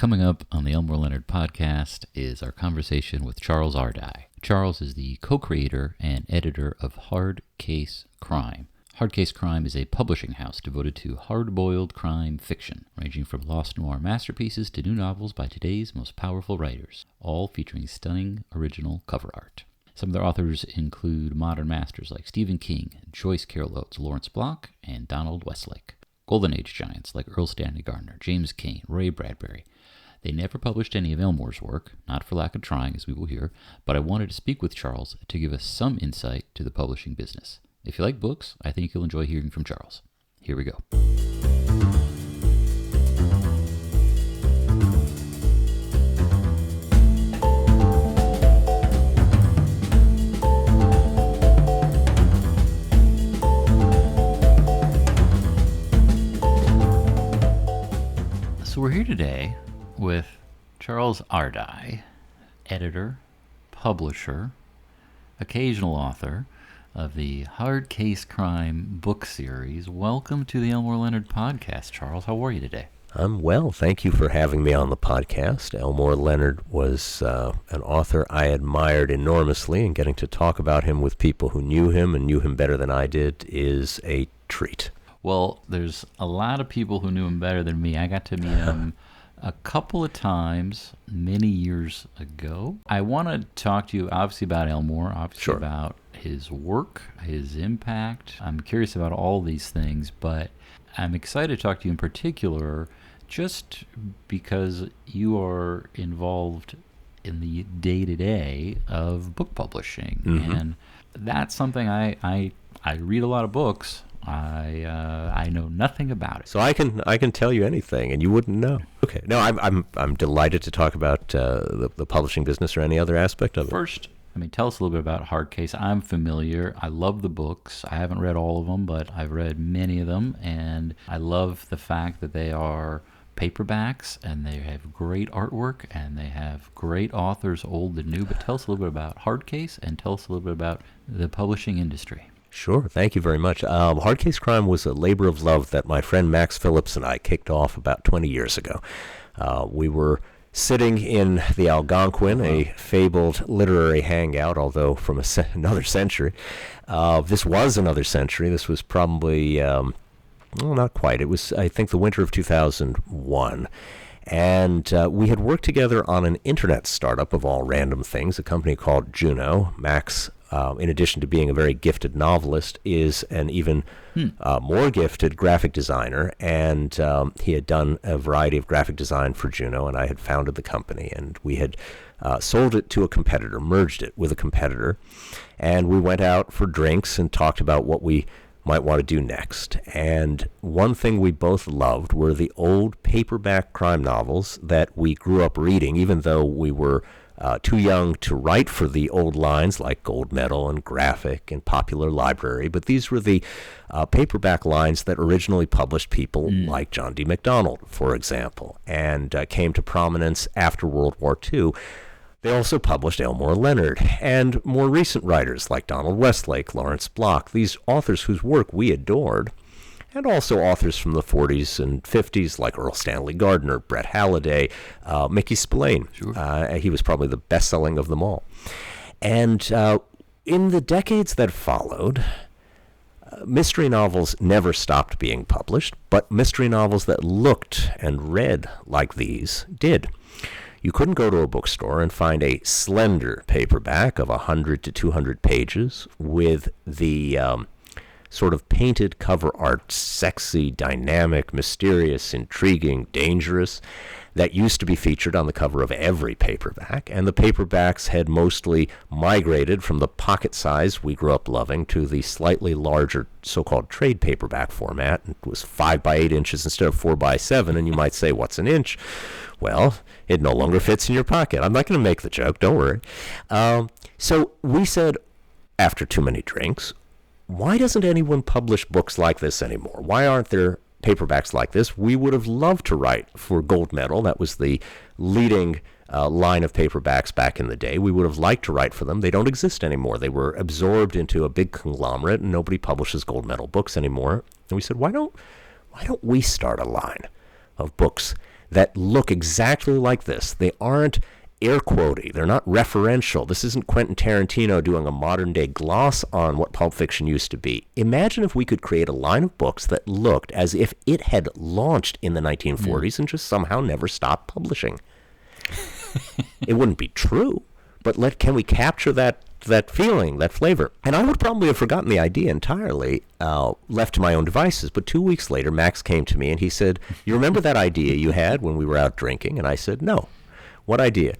Coming up on the Elmore Leonard podcast is our conversation with Charles Ardai. Charles is the co-creator and editor of Hard Case Crime. Hard Case Crime is a publishing house devoted to hard-boiled crime fiction, ranging from lost noir masterpieces to new novels by today's most powerful writers, all featuring stunning original cover art. Some of their authors include modern masters like Stephen King, Joyce Carol Oates, Lawrence Block, and Donald Westlake. Golden Age giants like Erle Stanley Gardner, James Cain, Ray Bradbury. They never published any of Elmore's work, not for lack of trying, as we will hear, but I wanted to speak with Charles to give us some insight to the publishing business. If you like books, I think you'll enjoy hearing from Charles. Here we go. So we're here today with Charles Ardai, editor, publisher, occasional author of the Hard Case Crime book series. Welcome to the Elmore Leonard podcast, Charles. How are you today? I'm well. Thank you for having me on the podcast. Elmore Leonard was an author I admired enormously, and getting to talk about him with people who knew him and knew him better than I did is a treat. Well, there's a lot of people who knew him better than me. I got to meet him a couple of times many years ago. I want to talk to you obviously about Elmore, obviously about his work, his impact. I'm curious about all these things, but I'm excited to talk to you in particular just because you are involved in the day-to-day of book publishing. Mm-hmm. And that's something I read a lot of books. I know nothing about it. So I can tell you anything, and you wouldn't know. Okay. No, I'm delighted to talk about the publishing business or any other aspect of it. First, tell us a little bit about Hard Case. I'm familiar. I love the books. I haven't read all of them, but I've read many of them, and I love the fact that they are paperbacks, and they have great artwork, and they have great authors, old and new. But tell us a little bit about Hard Case, and tell us a little bit about the publishing industry. Sure. Thank you very much. Hard Case Crime was a labor of love that my friend Max Phillips and I kicked off about 20 years ago. We were sitting in the Algonquin, a fabled literary hangout, although from another century. This was another century. This was probably, not quite. It was, I think, the winter of 2001. And we had worked together on an internet startup of all random things, a company called Juno. Max, in addition to being a very gifted novelist, is an even more gifted graphic designer, and he had done a variety of graphic design for Juno, and I had founded the company, and we had sold it to a competitor, merged it with a competitor, and we went out for drinks and talked about what we might want to do next. And one thing we both loved were the old paperback crime novels that we grew up reading, even though we were too young to write for the old lines like Gold Medal and Graphic and Popular Library, but these were the paperback lines that originally published people like John D. MacDonald, for example, and came to prominence after World War II. They also published Elmore Leonard and more recent writers like Donald Westlake, Lawrence Block, these authors whose work we adored, and also authors from the 40s and 50s like Erle Stanley Gardner, Brett Halliday, Mickey Spillane. Sure. He was probably the best-selling of them all. And in the decades that followed, mystery novels never stopped being published, but mystery novels that looked and read like these did. You couldn't go to a bookstore and find a slender paperback of 100 to 200 pages with the sort of painted cover art, sexy, dynamic, mysterious, intriguing, dangerous, that used to be featured on the cover of every paperback. And the paperbacks had mostly migrated from the pocket size we grew up loving to the slightly larger so-called trade paperback format. It was 5 by 8 inches instead of 4 by 7, and you might say, what's an inch? Well, it no longer fits in your pocket. I'm not going to make the joke, don't worry. So we said, after too many drinks, why doesn't anyone publish books like this anymore? Why aren't there paperbacks like this? We would have loved to write for Gold Medal. That was the leading line of paperbacks back in the day. We would have liked to write for them. They don't exist anymore. They were absorbed into a big conglomerate, and nobody publishes Gold Medal books anymore. And we said, why don't we start a line of books that look exactly like this. They aren't air quotey. They're not referential. This isn't Quentin Tarantino doing a modern day gloss on what Pulp Fiction used to be. Imagine if we could create a line of books that looked as if it had launched in the 1940s and just somehow never stopped publishing. It wouldn't be true, but can we capture that feeling, that flavor? And I would probably have forgotten the idea entirely, left to my own devices. But 2 weeks later, Max came to me and he said, "You remember that idea you had when we were out drinking?" And I said, "No. What idea?"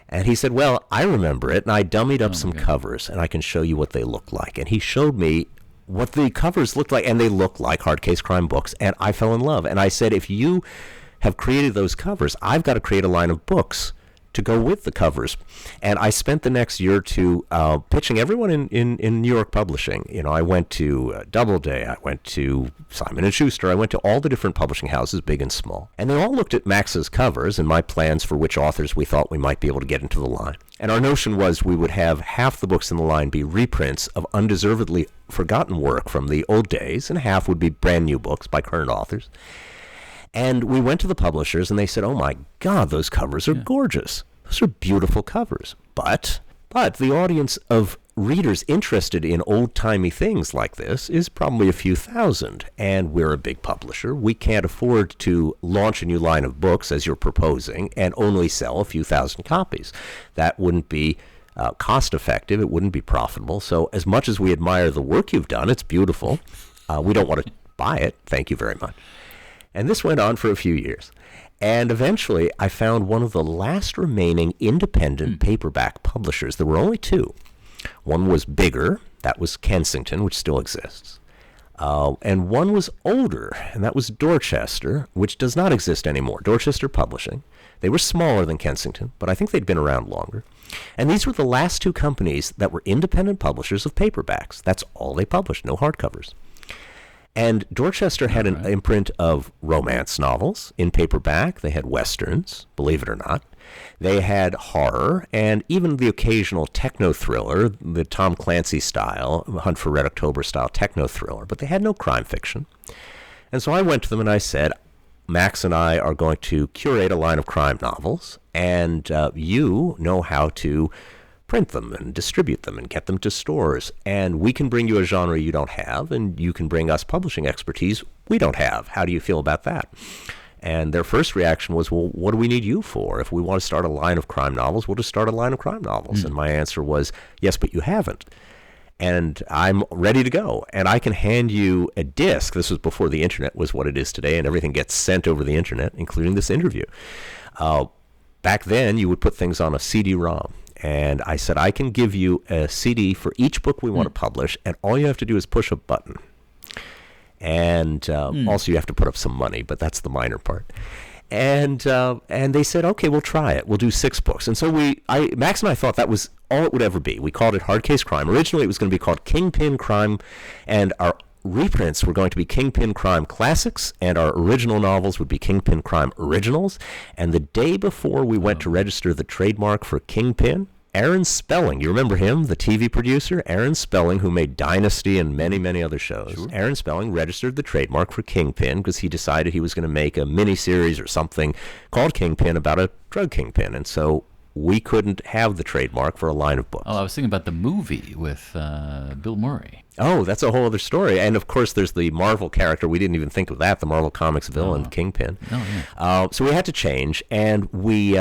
And he said, "Well, I remember it, and I dummied up some covers, and I can show you what they look like." And he showed me what the covers looked like, and they looked like hard case crime books, and I fell in love. And I said, if you have created those covers, I've got to create a line of books to go with the covers. And I spent the next year or two pitching everyone in New York publishing. I went to Doubleday, I went to Simon & Schuster, I went to all the different publishing houses, big and small. And they all looked at Max's covers and my plans for which authors we thought we might be able to get into the line. And our notion was we would have half the books in the line be reprints of undeservedly forgotten work from the old days, and half would be brand new books by current authors. And we went to the publishers, and they said, "Oh, my God, those covers are gorgeous. Those are beautiful covers." But the audience of readers interested in old-timey things like this is probably a few thousand, and we're a big publisher. We can't afford to launch a new line of books, as you're proposing, and only sell a few thousand copies. That wouldn't be cost-effective. It wouldn't be profitable. So as much as we admire the work you've done, it's beautiful. We don't want to buy it. Thank you very much. And this went on for a few years. And eventually, I found one of the last remaining independent paperback publishers. There were only two. One was bigger. That was Kensington, which still exists. And one was older, and that was Dorchester, which does not exist anymore. Dorchester Publishing. They were smaller than Kensington, but I think they'd been around longer. And these were the last two companies that were independent publishers of paperbacks. That's all they published, no hardcovers. And Dorchester had an imprint of romance novels in paperback. They had westerns, believe it or not. They had horror and even the occasional techno-thriller, the Tom Clancy style, Hunt for Red October style techno-thriller. But they had no crime fiction. And so I went to them and I said, "Max and I are going to curate a line of crime novels, and you know how to print them and distribute them and get them to stores. And we can bring you a genre you don't have, and you can bring us publishing expertise we don't have. How do you feel about that?" And their first reaction was, "Well, what do we need you for? If we want to start a line of crime novels, we'll just start a line of crime novels." And my answer was, "Yes, but you haven't. And I'm ready to go. And I can hand you a disc." This was before the internet was what it is today, and everything gets sent over the internet, including this interview. Back then, you would put things on a CD-ROM. And I said, "I can give you a CD for each book we want to publish, and all you have to do is push a button." And also you have to put up some money, but that's the minor part. And they said, "Okay, we'll try it. We'll do 6 books." And so Max and I thought that was all it would ever be. We called it Hard Case Crime. Originally, it was going to be called Kingpin Crime, and our reprints were going to be Kingpin Crime Classics, and our original novels would be Kingpin Crime Originals. And the day before we went to register the trademark for Kingpin, Aaron Spelling, you remember him, the TV producer? Aaron Spelling, who made Dynasty and many, many other shows. Sure. Aaron Spelling registered the trademark for Kingpin because he decided he was going to make a miniseries or something called Kingpin about a drug kingpin. And so we couldn't have the trademark for a line of books. Oh, I was thinking about the movie with Bill Murray. Oh, that's a whole other story. And, of course, there's the Marvel character. We didn't even think of that, the Marvel Comics villain, Kingpin. Oh, yeah. So we had to change, and we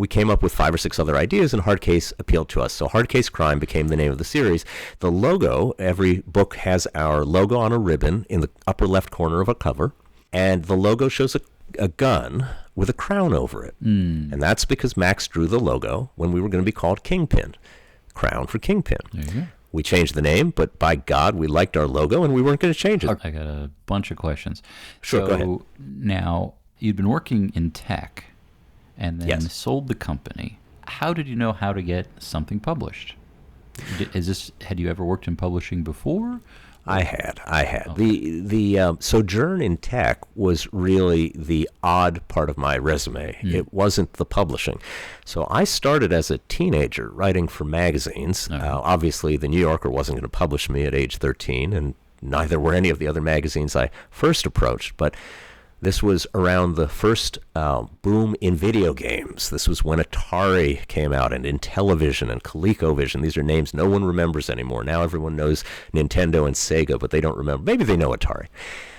came up with 5 or 6 other ideas, and Hard Case appealed to us. So Hard Case Crime became the name of the series. The logo, every book has our logo on a ribbon in the upper left corner of a cover, and the logo shows a gun with a crown over it. And that's because Max drew the logo when we were going to be called Kingpin. Crown for Kingpin. There you go. We changed the name, but by God, we liked our logo, and we weren't going to change it. I got a bunch of questions. Sure, go ahead. Now, you'd been working in tech and then sold the company. How did you know how to get something published? Had you ever worked in publishing before? I had. Okay. The sojourn in tech was really the odd part of my resume. It wasn't the publishing. So I started as a teenager writing for magazines. Obviously, the New Yorker wasn't going to publish me at age 13, and neither were any of the other magazines I first approached. But This was around the first boom in video games. This was when Atari came out, and Intellivision and ColecoVision. These are names no one remembers anymore. Now everyone knows Nintendo and Sega, but they don't remember. Maybe they know Atari.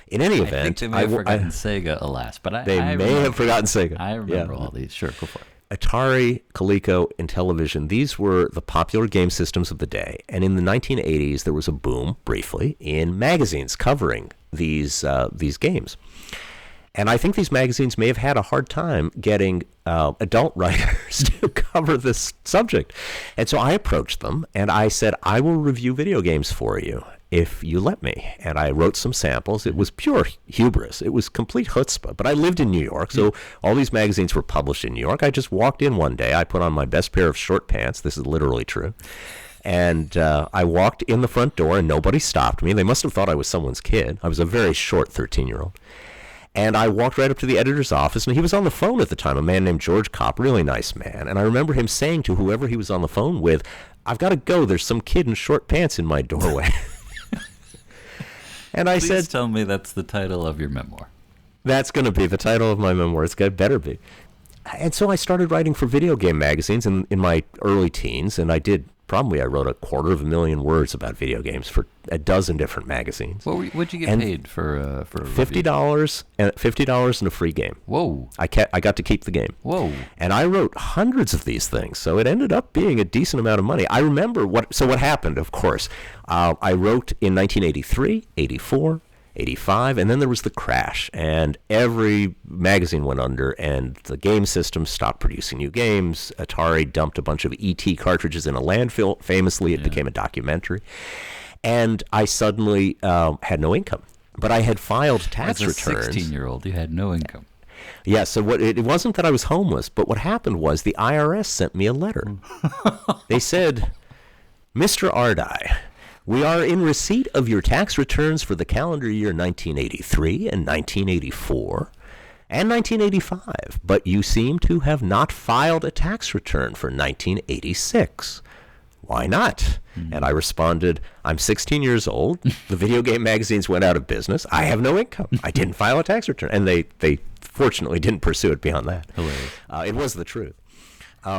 In any event, I think they may have forgotten Sega, alas. But they may have forgotten Sega. I remember all these. Sure, go for it. Atari, Coleco, Intellivision, these were the popular game systems of the day. And in the 1980s, there was a boom, briefly, in magazines covering these games. And I think these magazines may have had a hard time getting adult writers to cover this subject. And so I approached them, and I said, I will review video games for you if you let me. And I wrote some samples. It was pure hubris. It was complete chutzpah. But I lived in New York, so all these magazines were published in New York. I just walked in one day. I put on my best pair of short pants. This is literally true. And I walked in the front door, and nobody stopped me. They must have thought I was someone's kid. I was a very short 13-year-old. And I walked right up to the editor's office, and he was on the phone at the time, a man named George Kopp, really nice man. And I remember him saying to whoever he was on the phone with, I've got to go. There's some kid in short pants in my doorway. And I said, tell me that's the title of your memoir. That's going to be the title of my memoir. It's better be. And so I started writing for video game magazines in my early teens, and I wrote 250,000 words about video games for a dozen different magazines. What'd you get paid for $50 and $50 and a free game. Whoa! I got to keep the game. Whoa! And I wrote hundreds of these things, so it ended up being a decent amount of money. I remember what happened. Of course, I wrote in 1983, 84. 85, and then there was the crash, and every magazine went under, and the game system stopped producing new games. Atari dumped a bunch of E.T. cartridges in a landfill. Famously, it became a documentary. And I suddenly had no income. But I had filed tax returns. As a 16-year-old, you had no income. Yeah, so it wasn't that I was homeless, but what happened was the IRS sent me a letter. They said, Mr. Ardai, we are in receipt of your tax returns for the calendar year 1983 and 1984 and 1985, but you seem to have not filed a tax return for 1986. Why not? And I responded, I'm 16 years old. The video game magazines went out of business. I have no income. I didn't file a tax return. And they fortunately didn't pursue it beyond that. Hilarious. It was the truth.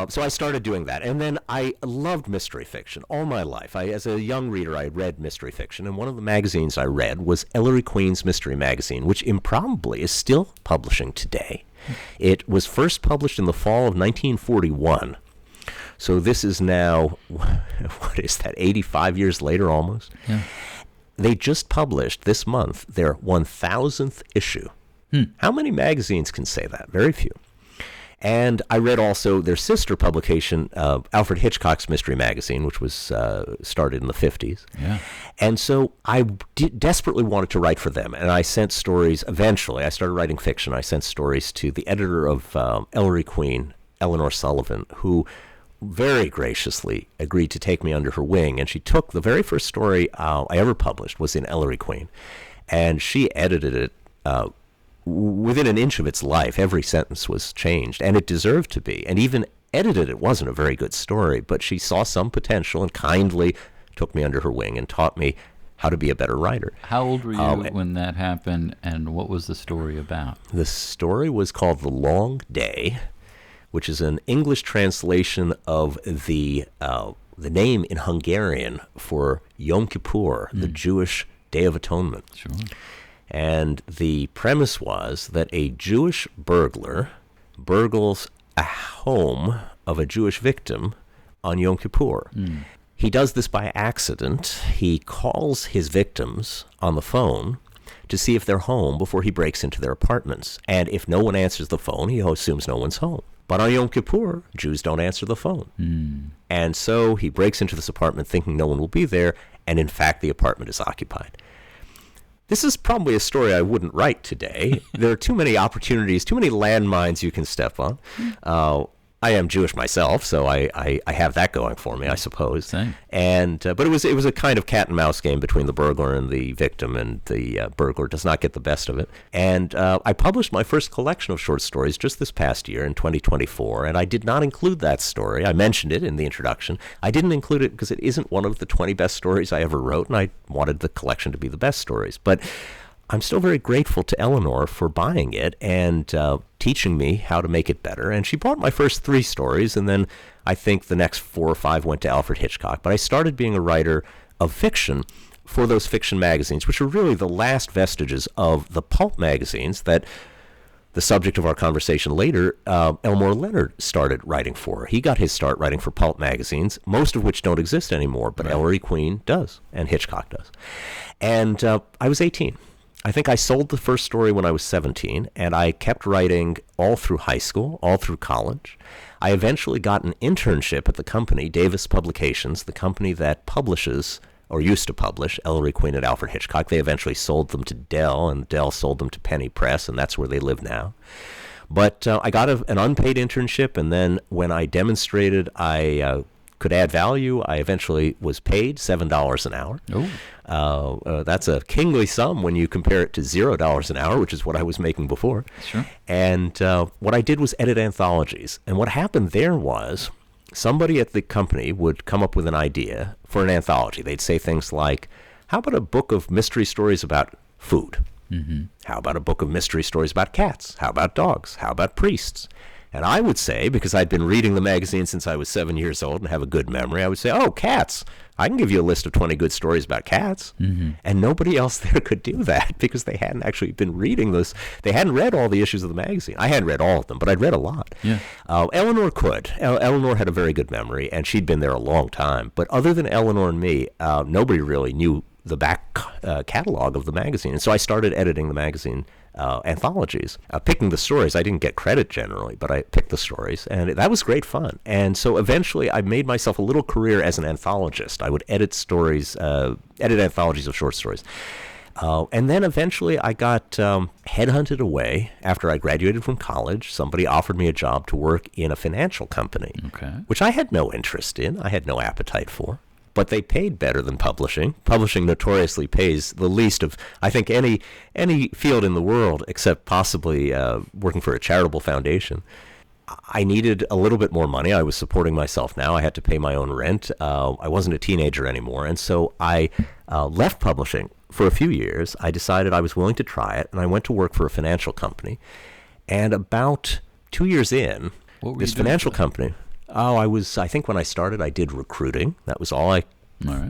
So I started doing that, and then I loved mystery fiction all my life. As a young reader, I read mystery fiction, and one of the magazines I read was Ellery Queen's Mystery Magazine, which improbably is still publishing today. It was first published in the fall of 1941, so this is now, what is that, 85 years later almost? Yeah. They just published this month their 1,000th issue. How many magazines can say that? Very few. And I read also their sister publication, Alfred Hitchcock's Mystery Magazine, which was started in the 50s. Yeah. And so I desperately wanted to write for them. And I sent stories. Eventually, I started writing fiction. I sent stories to the editor of Ellery Queen, Eleanor Sullivan, who very graciously agreed to take me under her wing. And she took the very first story I ever published was in Ellery Queen. And she edited it within an inch of its life. Every sentence was changed, and it deserved to be. And even edited, it wasn't a very good story, but she saw some potential and kindly took me under her wing and taught me how to be a better writer. How old were you when that happened, and what was the story about? The story was called The Long Day, which is an English translation of the name in Hungarian for Yom Kippur, the Jewish Day of Atonement. Sure. And the premise was that a Jewish burglar burgles a home of a Jewish victim on Yom Kippur. He does this by accident. He calls his victims on the phone to see if they're home before he breaks into their apartments. And if no one answers the phone, he assumes no one's home. But on Yom Kippur, Jews don't answer the phone. And so he breaks into this apartment thinking no one will be there, and in fact the apartment is occupied. This is probably a story I wouldn't write today. There are too many opportunities, too many landmines you can step on. I am Jewish myself, so I have that going for me, I suppose. Same. And but it was a kind of cat and mouse game between the burglar and the victim, and the burglar does not get the best of it. And I published my first collection of short stories just this past year in 2024, and I did not include that story. I mentioned it in the introduction. I didn't include it because it isn't one of the 20 best stories I ever wrote, and I wanted the collection to be the best stories. But I'm still very grateful to Eleanor for buying it and teaching me how to make it better. And she bought my first 3 stories, and then I think the next 4 or 5 went to Alfred Hitchcock. But I started being a writer of fiction for those fiction magazines, which are really the last vestiges of the pulp magazines that the subject of our conversation later, Elmore Leonard started writing for. He got his start writing for pulp magazines, most of which don't exist anymore, but Ellery Queen does, and Hitchcock does. And I was 18. I think I sold the first story when I was 17, and I kept writing all through high school, all through college. I eventually got an internship at the company, Davis Publications, the company that publishes, or used to publish, Ellery Queen and Alfred Hitchcock. They eventually sold them to Dell, and Dell sold them to Penny Press, and that's where they live now. But I got an unpaid internship, and then when I demonstrated I could add value, I eventually was paid $7 an hour. That's a kingly sum when you compare it to $0 an hour, which is what I was making before. Sure. And what I did was edit anthologies. And what happened there was somebody at the company would come up with an idea for an anthology. They'd say things like, how about a book of mystery stories about food? Mm-hmm. How about a book of mystery stories about cats? How about dogs? How about priests? And I would say, because I'd been reading the magazine since I was 7 years old and have a good memory, I would say, oh, cats. I can give you a list of 20 good stories about cats. Mm-hmm. And nobody else there could do that because they hadn't actually been reading this. They hadn't read all the issues of the magazine. I hadn't read all of them, but I'd read a lot. Yeah. Eleanor could. Eleanor had a very good memory, and she'd been there a long time. But other than Eleanor and me, nobody really knew the back catalog of the magazine. And so I started editing the magazine anthologies, picking the stories. I didn't get credit generally, but I picked the stories, and that was great fun. And so eventually I made myself a little career as an anthologist. I would edit stories, edit anthologies of short stories. And then eventually I got headhunted away after I graduated from college. Somebody offered me a job to work in a financial company, which I had no interest in. I had no appetite for. But they paid better than publishing. Publishing notoriously pays the least of, I think, any field in the world, except possibly working for a charitable foundation. I needed a little bit more money. I was supporting myself now. I had to pay my own rent. I wasn't a teenager anymore. And so I left publishing for a few years. I decided I was willing to try it, and I went to work for a financial company. And about 2 years in, this financial company... I think when I started, I did recruiting. That was all I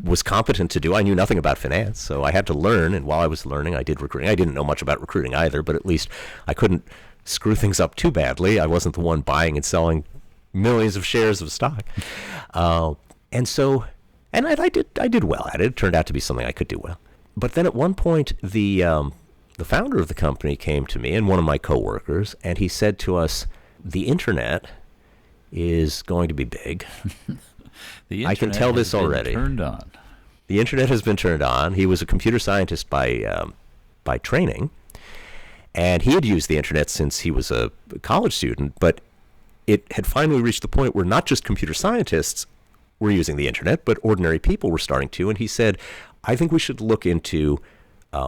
was competent to do. I knew nothing about finance, so I had to learn. And while I was learning, I did recruiting. I didn't know much about recruiting either, but at least I couldn't screw things up too badly. I wasn't the one buying and selling millions of shares of stock. I did well at it. It turned out to be something I could do well. But then at one point, the founder of the company came to me and one of my coworkers, and he said to us, the internet is going to be big. I can tell this already. Turned on. The internet has been turned on. He was a computer scientist by training, and he had used the internet since he was a college student, but it had finally reached the point where not just computer scientists were using the internet, but ordinary people were starting to, and he said, I think we should look into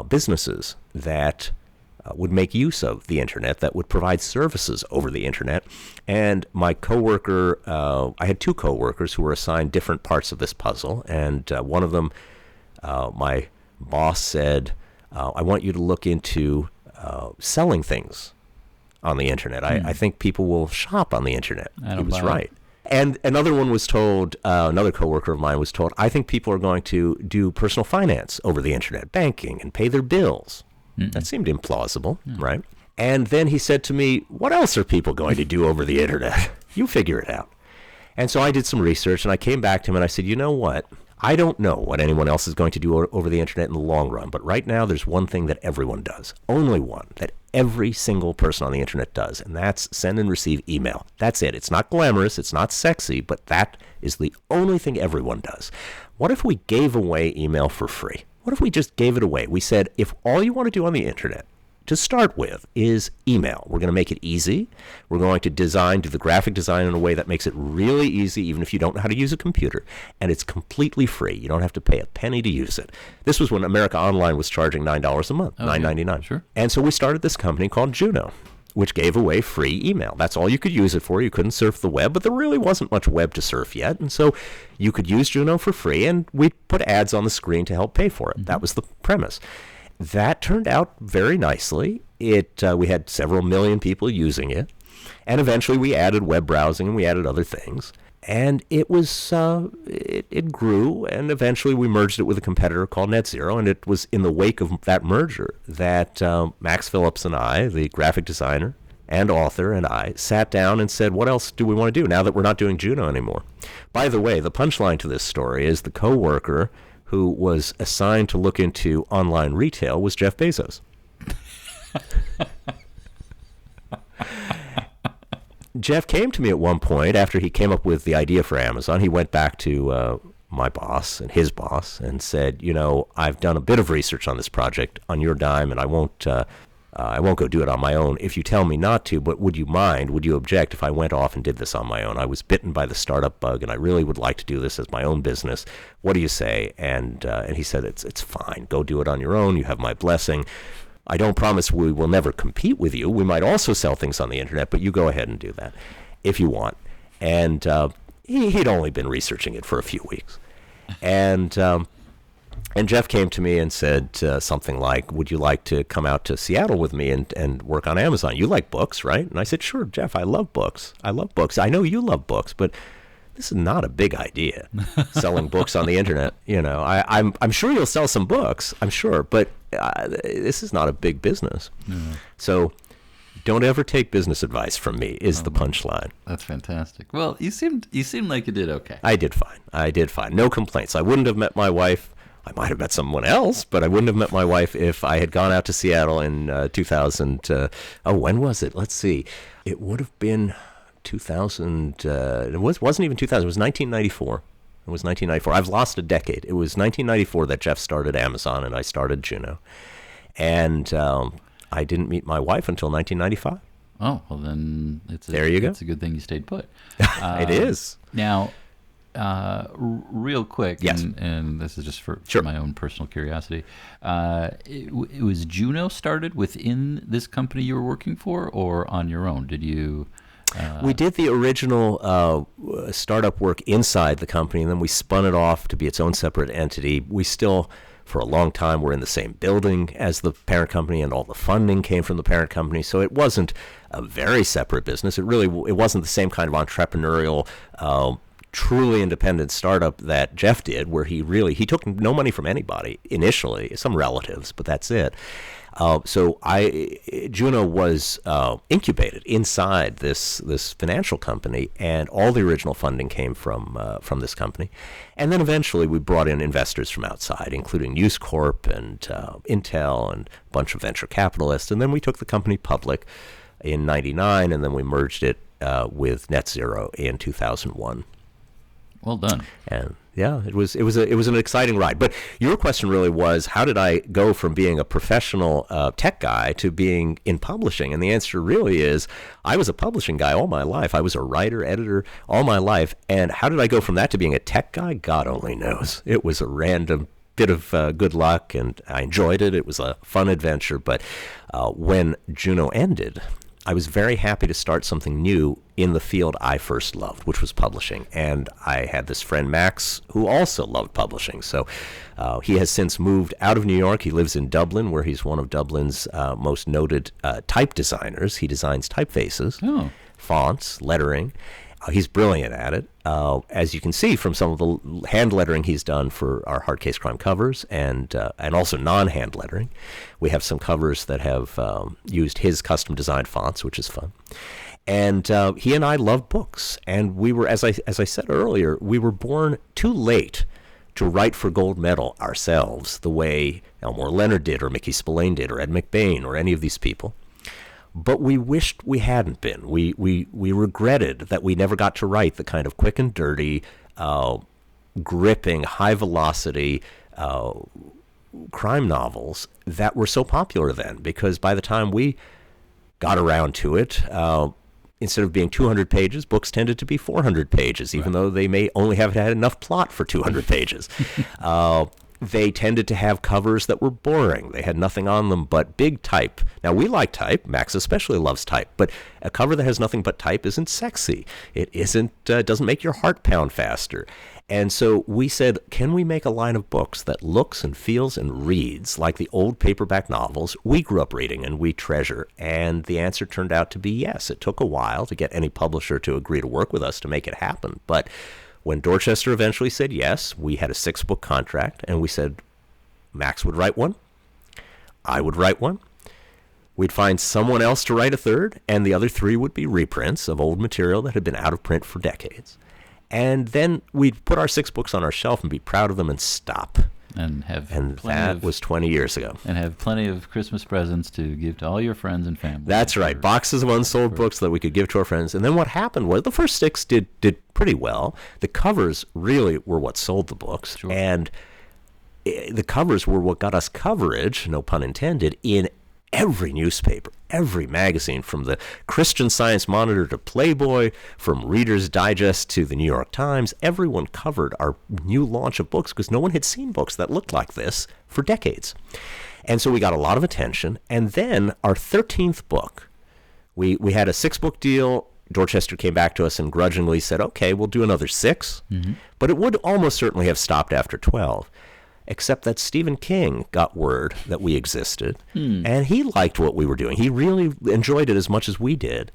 businesses that would make use of the internet, that would provide services over the internet. And my coworker, I had 2 coworkers who were assigned different parts of this puzzle. And one of them, my boss said, I want you to look into selling things on the internet. I think people will shop on the internet. He was right. And another one was told, another coworker of mine was told, I think people are going to do personal finance over the internet, banking, and pay their bills. That seemed implausible, right? And then he said to me, what else are people going to do over the internet? You figure it out. And so I did some research, and I came back to him, and I said, you know what? I don't know what anyone else is going to do over the internet in the long run, but right now there's one thing that everyone does, only one, that every single person on the internet does, and that's send and receive email. That's it. It's not glamorous, it's not sexy, but that is the only thing everyone does. What if we gave away email for free? What if we just gave it away? We said, if all you want to do on the internet to start with is email, we're going to make it easy. We're going to do the graphic design in a way that makes it really easy, even if you don't know how to use a computer. And it's completely free. You don't have to pay a penny to use it. This was when America Online was charging $9 a month, $9.99. Sure. And so we started this company called Juno, which gave away free email. That's all you could use it for. You couldn't surf the web, but there really wasn't much web to surf yet. And so you could use Juno for free, and we put ads on the screen to help pay for it. That was the premise. that turned out very nicely. We had several million people using it, and eventually we added web browsing and we added other things. And it grew, and eventually we merged it with a competitor called NetZero, and it was in the wake of that merger that Max Phillips and I, the graphic designer and author, and I sat down and said, what else do we want to do now that we're not doing Juno anymore? By the way, the punchline to this story is the coworker who was assigned to look into online retail was Jeff Bezos. Jeff came to me at one point after he came up with the idea for Amazon. He went back to my boss and his boss and said, I've done a bit of research on this project on your dime, and I won't go do it on my own if you tell me not to, but would you object if I went off and did this on my own? I was bitten by the startup bug, and I really would like to do this as my own business. What do you say? And he said, it's fine. Go do it on your own. You have my blessing. I don't promise we will never compete with you. We might also sell things on the internet, but you go ahead and do that if you want. And he'd only been researching it for a few weeks. And Jeff came to me and said something like, would you like to come out to Seattle with me and work on Amazon? You like books, right? And I said, sure, Jeff, I love books. I know you love books, but this is not a big idea, selling books on the internet. I'm sure you'll sell some books, I'm sure, but this is not a big business. Mm. So don't ever take business advice from me is the punchline. That's fantastic. Well, you seemed like you did okay. I did fine. No complaints. I wouldn't have met my wife. I might have met someone else, but I wouldn't have met my wife if I had gone out to Seattle in 2000. When was it? Let's see. It would have been 2000. It wasn't even 2000. It was 1994. I've lost a decade. It was 1994 that Jeff started Amazon and I started Juno. And I didn't meet my wife until 1995. Oh, well then it's a good thing you stayed put. It is. Now, real quick, yes. and this is just for sure. my own personal curiosity, it was Juno started within this company you were working for or on your own? Did you... We did the original startup work inside the company, and then we spun it off to be its own separate entity. We still, for a long time, were in the same building as the parent company, and all the funding came from the parent company. So it wasn't a very separate business. It wasn't the same kind of entrepreneurial, truly independent startup that Jeff did, where he took no money from anybody initially, some relatives, but that's it. So Juno was incubated inside this financial company, and all the original funding came from this company. And then eventually we brought in investors from outside, including News Corp and Intel and a bunch of venture capitalists. And then we took the company public in '99, and then we merged it with NetZero in 2001. Well done. And yeah, it was an exciting ride. But your question really was, how did I go from being a professional tech guy to being in publishing? And the answer really is, I was a publishing guy all my life. I was a writer, editor all my life. And how did I go from that to being a tech guy? God only knows. It was a random bit of good luck, and I enjoyed it. It was a fun adventure. But when Juno ended, I was very happy to start something new in the field I first loved, which was publishing. And I had this friend, Max, who also loved publishing. So he has since moved out of New York. He lives in Dublin, where he's one of Dublin's most noted type designers. He designs typefaces, fonts, lettering. He's brilliant at it, as you can see from some of the hand lettering he's done for our Hard Case Crime covers, and also non-hand lettering. We have some covers that have used his custom designed fonts, which is fun. And he and I love books, and we were, as I said earlier, we were born too late to write for gold medal ourselves, the way Elmore Leonard did, or Mickey Spillane did, or Ed McBain, or any of these people. But we wished we hadn't been. We regretted that we never got to write the kind of quick and dirty, gripping, high-velocity crime novels that were so popular then, because by the time we got around to it, instead of being 200 pages, books tended to be 400 pages, even though they may only have had enough plot for 200 pages. They tended to have covers that were boring. They had nothing on them but big type. Now, we like type. Max especially loves type. But a cover that has nothing but type isn't sexy. It doesn't make your heart pound faster. And so we said, can we make a line of books that looks and feels and reads like the old paperback novels we grew up reading and we treasure? And the answer turned out to be yes. It took a while to get any publisher to agree to work with us to make it happen. But when Dorchester eventually said yes, we had a 6-book contract, and we said Max would write one, I would write one, we'd find someone else to write a third, and the other 3 would be reprints of old material that had been out of print for decades. And then we'd put our 6 books on our shelf and be proud of them and stop. And that was 20 years ago. And have plenty of Christmas presents to give to all your friends and family. That's right. Boxes of unsold books that we could give to our friends. And then what happened was the first 6 did pretty well. The covers really were what sold the books. Sure. And the covers were what got us coverage, no pun intended, in every newspaper, every magazine, from the Christian Science Monitor to Playboy, from Reader's Digest to the New York Times. Everyone covered our new launch of books because no one had seen books that looked like this for decades. And so we got a lot of attention. And then our 13th book, we had a 6-book deal. Dorchester came back to us and grudgingly said, okay, we'll do another 6. Mm-hmm. But it would almost certainly have stopped after 12. Except that Stephen King got word that we existed, and he liked what we were doing. He really enjoyed it as much as we did.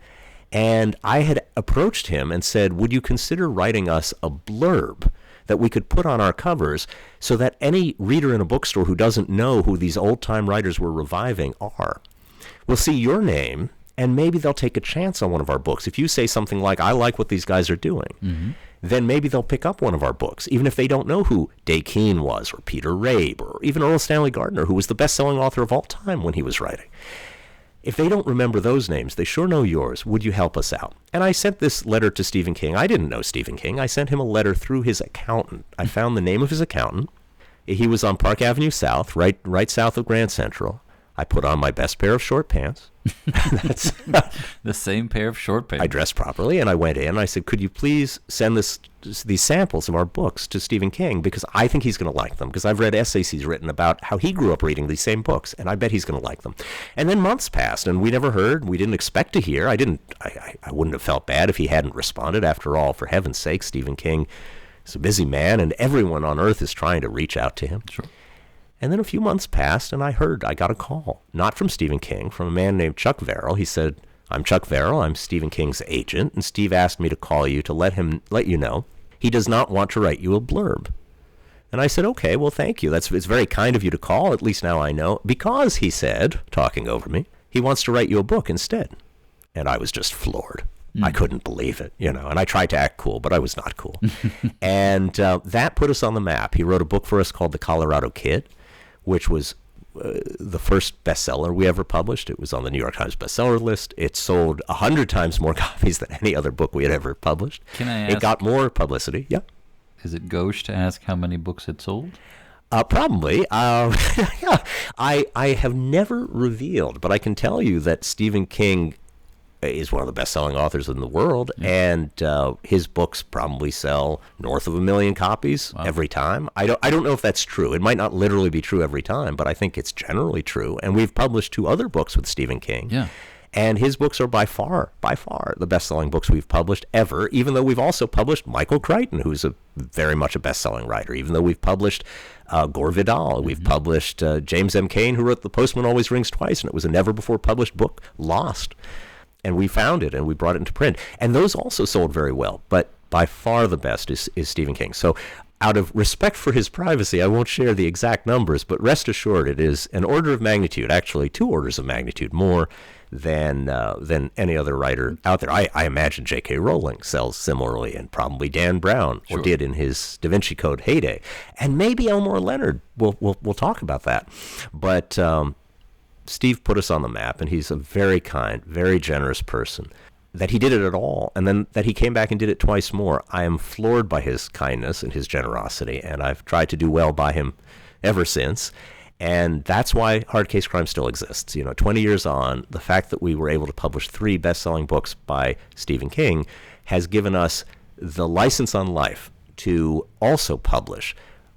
And I had approached him and said, would you consider writing us a blurb that we could put on our covers so that any reader in a bookstore who doesn't know who these old-time writers we're reviving are will see your name, and maybe they'll take a chance on one of our books. If you say something like, I like what these guys are doing, then maybe they'll pick up one of our books, even if they don't know who Cain was, or Peter Rabe, or even Erle Stanley Gardner, who was the best-selling author of all time when he was writing. If they don't remember those names, they sure know yours. Would you help us out? And I sent this letter to Stephen King. I didn't know Stephen King. I sent him a letter through his accountant. I found the name of his accountant. He was on Park Avenue South, right south of Grand Central. I put on my best pair of short pants. That's the same pair of short pants. I dressed properly, and I went in, and I said, could you please send these samples of our books to Stephen King, because I think he's going to like them, because I've read essays he's written about how he grew up reading these same books, and I bet he's going to like them. And then months passed, and we never heard. We didn't expect to hear. I wouldn't have felt bad if he hadn't responded. After all, for heaven's sake, Stephen King is a busy man, and everyone on earth is trying to reach out to him. Sure. And then a few months passed, and I got a call, not from Stephen King, from a man named Chuck Verrill. He said, I'm Chuck Verrill, I'm Stephen King's agent, and Steve asked me to call you to let you know he does not want to write you a blurb. And I said, okay, well, thank you. It's very kind of you to call, at least now I know, because, he said, talking over me, he wants to write you a book instead. And I was just floored. I couldn't believe it, and I tried to act cool, but I was not cool. And that put us on the map. He wrote a book for us called The Colorado Kid, which was the first bestseller we ever published. It was on the New York Times bestseller list. It sold 100 times more copies than any other book we had ever published. Can I ask? It got more publicity. Yeah. Is it gauche to ask how many books it sold? Probably. Yeah. I have never revealed, but I can tell you that Stephen King is one of the best-selling authors in the world, and his books probably sell north of 1 million copies every time. I don't know if that's true. It might not literally be true every time, but I think it's generally true. And we've published 2 other books with Stephen King. Yeah. And his books are by far the best-selling books we've published ever, even though we've also published Michael Crichton, who's very much a best-selling writer, even though we've published Gore Vidal. We've published James M. Cain, who wrote The Postman Always Rings Twice, and it was a never-before-published book, Lost. And we found it, and we brought it into print. And those also sold very well. But by far the best is Stephen King. So out of respect for his privacy, I won't share the exact numbers, but rest assured it is an order of magnitude, actually 2 orders of magnitude more than any other writer out there. I imagine J.K. Rowling sells similarly, and probably Dan Brown, or did in his Da Vinci Code heyday. And maybe Elmore Leonard. We'll talk about that. But Steve put us on the map, and he's a very kind, very generous person. That he did it at all, and then that he came back and did it twice more. I am floored by his kindness and his generosity, and I've tried to do well by him ever since. And that's why Hard Case Crime still exists. 20 years on, the fact that we were able to publish 3 best-selling books by Stephen King has given us the license on life to also publish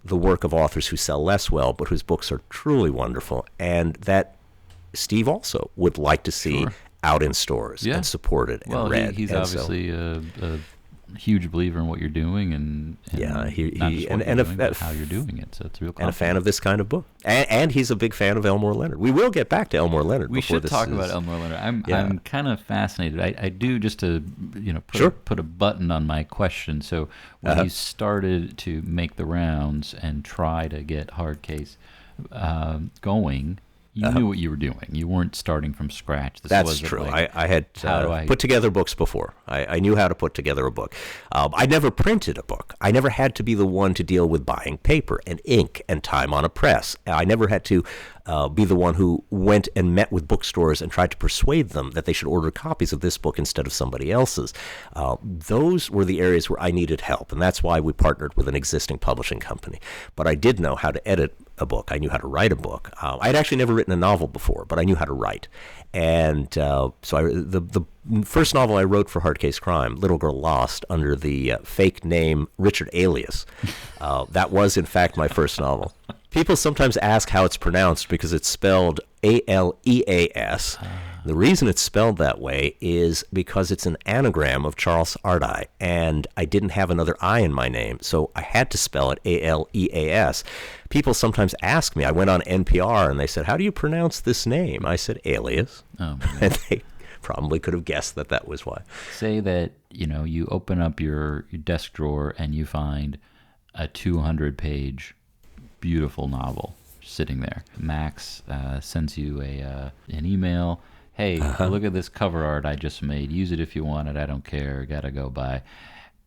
the work of authors who sell less well, but whose books are truly wonderful, and that Steve also would like to see out in stores and supported and read. He's obviously a huge believer in what you're doing, and not just but how you're doing it. So it's a real compliment. And a fan of this kind of book. And he's a big fan of Elmore Leonard. We will get back to Elmore Leonard. We should talk about Elmore Leonard. I'm kind of fascinated. I do, just to put a button on my question. So when you started to make the rounds and try to get Hard Case going, you knew what you were doing. You weren't starting from scratch. That's true. I had put together books before. I knew how to put together a book. I never printed a book. I never had to be the one to deal with buying paper and ink and time on a press. I never had to be the one who went and met with bookstores and tried to persuade them that they should order copies of this book instead of somebody else's. Those were the areas where I needed help, and that's why we partnered with an existing publishing company. But I did know how to edit a book. I knew how to write a book. I'd actually never written a novel before, but I knew how to write. And so the first novel I wrote for Hard Case Crime, Little Girl Lost, under the fake name Richard Alias. That was, in fact, my first novel. People sometimes ask how it's pronounced because it's spelled Aleas. The reason it's spelled that way is because it's an anagram of Charles Ardai, and I didn't have another I in my name, so I had to spell it Aleas. People sometimes ask me, I went on NPR, and they said, how do you pronounce this name? I said, Alias. Oh, and they probably could have guessed that was why. Say that, you open up your desk drawer and you find a 200-page beautiful novel sitting there. Max sends you an email. Hey, look at this cover art I just made. Use it if you want it. I don't care. Gotta go buy.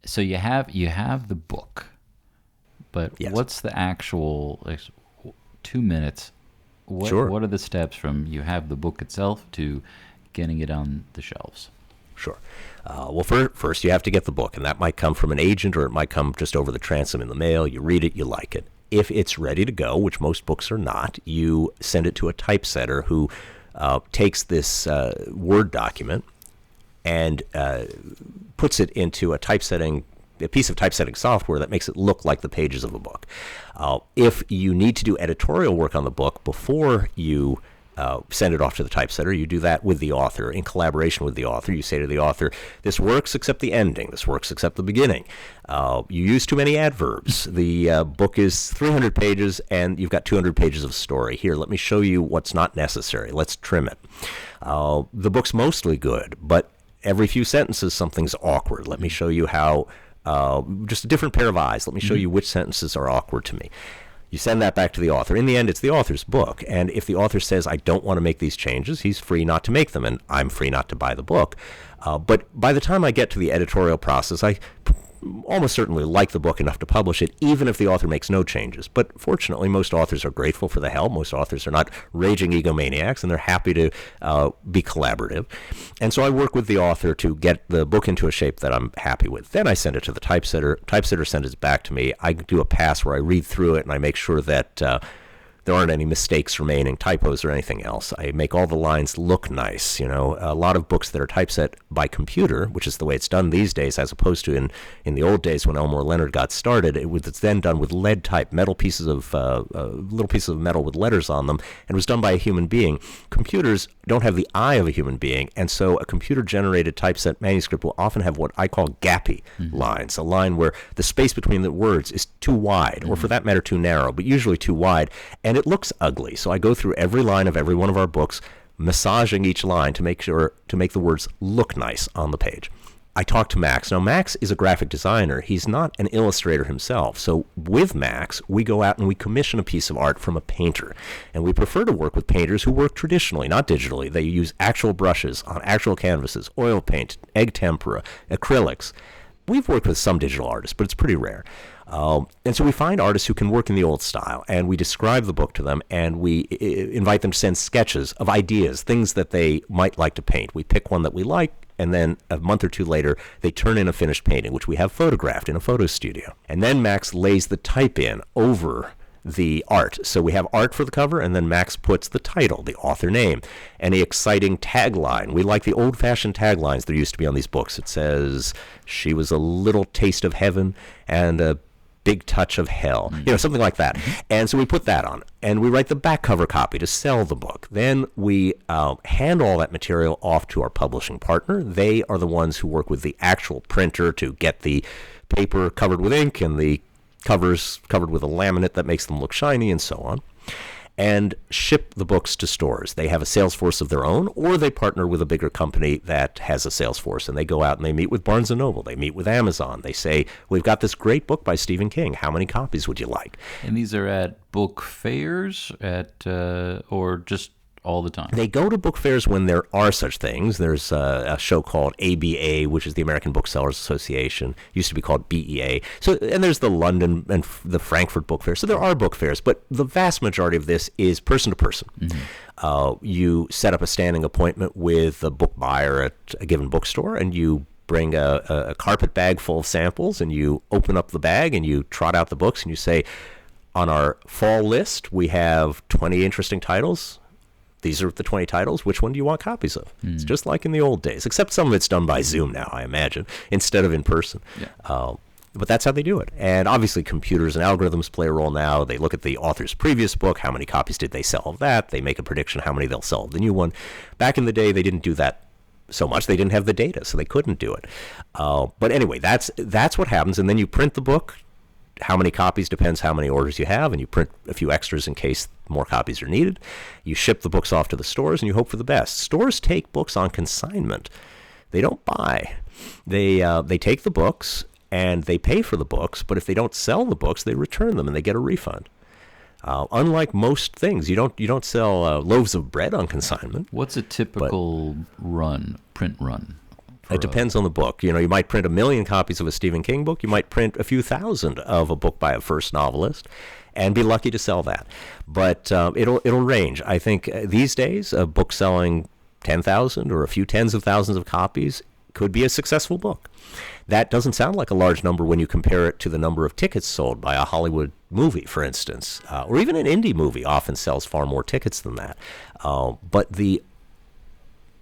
So you have the book, but what's the actual 2 minutes? What are the steps from you have the book itself to getting it on the shelves? Sure. Well, first you have to get the book, and that might come from an agent or it might come just over the transom in the mail. You read it, you like it. If it's ready to go, which most books are not, you send it to a typesetter who takes this Word document and puts it into a piece of typesetting software that makes it look like the pages of a book. If you need to do editorial work on the book before you send it off to the typesetter, you do that with the author, in collaboration with the author. You say to the author, this works except the ending, this works except the beginning. You use too many adverbs. The book is 300 pages and you've got 200 pages of story. Here, let me show you what's not necessary. Let's trim it. The book's mostly good, but every few sentences something's awkward. Let me show you how, just a different pair of eyes. Let me show you which sentences are awkward to me. You send that back to the author. In the end, it's the author's book. And if the author says, I don't want to make these changes, he's free not to make them, and I'm free not to buy the book. But by the time I get to the editorial process, I almost certainly like the book enough to publish it, even if the author makes no changes. But fortunately, most authors are grateful for the help. Most authors are not raging egomaniacs, and they're happy to be collaborative. And so I work with the author to get the book into a shape that I'm happy with. Then I send it to the typesetter. Typesetter sends it back to me. I do a pass where I read through it, and I make sure that there aren't any mistakes remaining, typos or anything else. I make all the lines look nice. A lot of books that are typeset by computer, which is the way it's done these days, as opposed to in the old days when Elmore Leonard got started, it's then done with lead type, little pieces of metal with letters on them, and it was done by a human being. Computers don't have the eye of a human being, and so a computer-generated typeset manuscript will often have what I call gappy lines, a line where the space between the words is too wide, or for that matter too narrow, but usually too wide, and it looks ugly. So I go through every line of every one of our books, massaging each line to make the words look nice on the page. I talk to Max. Now, Max is a graphic designer. He's not an illustrator himself. So with Max, we go out and we commission a piece of art from a painter. And we prefer to work with painters who work traditionally, not digitally. They use actual brushes on actual canvases, oil paint, egg tempera, acrylics. We've worked with some digital artists, but it's pretty rare. And so we find artists who can work in the old style, and we describe the book to them, and we invite them to send sketches of ideas, things that they might like to paint. We pick one that we like, and then a month or two later, they turn in a finished painting, which we have photographed in a photo studio. And then Max lays the type in over the art. So we have art for the cover, and then Max puts the title, the author name, any exciting tagline. We like the old-fashioned taglines there used to be on these books. It says, she was a little taste of heaven and a Big Touch of Hell, something like that. And so we put that on, and we write the back cover copy to sell the book. Then we hand all that material off to our publishing partner. They are the ones who work with the actual printer to get the paper covered with ink and the covers covered with a laminate that makes them look shiny and so on, and ship the books to stores. They have a sales force of their own, or they partner with a bigger company that has a sales force, and they go out and they meet with Barnes & Noble. They meet with Amazon. They say, we've got this great book by Stephen King. How many copies would you like? And these are at book fairs or just all the time? They go to book fairs when there are such things. There's a show called ABA, which is the American Booksellers Association. Used to be called BEA. And there's the London and the Frankfurt Book Fair. So there are book fairs, but the vast majority of this is person to person. You set up a standing appointment with a book buyer at a given bookstore, and you bring a carpet bag full of samples, and you open up the bag and you trot out the books, and you say, on our fall list, we have 20 interesting titles. These are the 20 titles. Which one do you want copies of? It's just like in the old days, except some of it's done by Zoom now, I imagine, instead of in person. Yeah. But that's how they do it. And obviously computers and algorithms play a role now. They look at the author's previous book. How many copies did they sell of that? They make a prediction how many they'll sell of the new one. Back in the day, they didn't do that so much. They didn't have the data, so they couldn't do it. But anyway, that's what happens. And then you print the book. How many copies depends how many orders you have, and you print a few extras in case more copies are needed. You ship the books off to the stores, and you hope for the best. Stores take books on consignment. They don't buy. They take the books, and they pay for the books, but if they don't sell the books, they return them, and they get a refund. Unlike most things, you don't sell loaves of bread on consignment. What's a typical print run? It depends on the book. You might print 1 million copies of a Stephen King book. You might print a few thousand of a book by a first novelist and be lucky to sell that. But it'll range. I think these days, a book selling 10,000 or a few tens of thousands of copies could be a successful book. That doesn't sound like a large number when you compare it to the number of tickets sold by a Hollywood movie, for instance, or even an indie movie often sells far more tickets than that. But the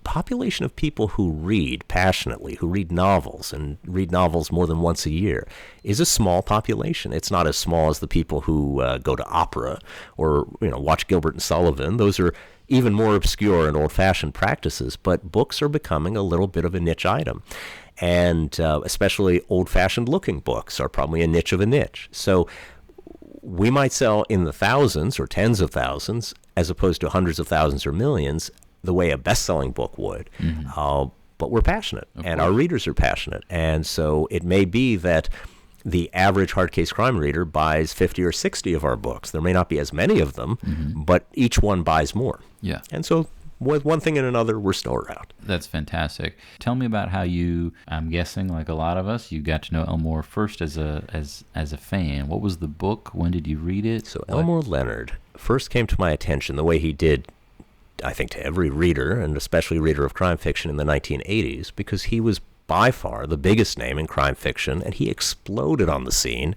population of people who read passionately, who read novels and read novels more than once a year, is a small population. It's not as small as the people who go to opera or watch Gilbert and Sullivan. Those are even more obscure and old-fashioned practices, but books are becoming a little bit of a niche item. And especially old-fashioned looking books are probably a niche of a niche. So we might sell in the thousands or tens of thousands as opposed to hundreds of thousands or millions, the way a best-selling book would. But we're passionate, and our readers are passionate. And so it may be that the average hard case crime reader buys 50 or 60 of our books. There may not be as many of them, but each one buys more. Yeah. And so with one thing and another, we're still around. That's fantastic. Tell me about how you, I'm guessing like a lot of us, you got to know Elmore first as a fan. What was the book? When did you read it? So Elmore Leonard first came to my attention the way he did, I think, to every reader, and especially reader of crime fiction in the 1980s, because he was by far the biggest name in crime fiction, and he exploded on the scene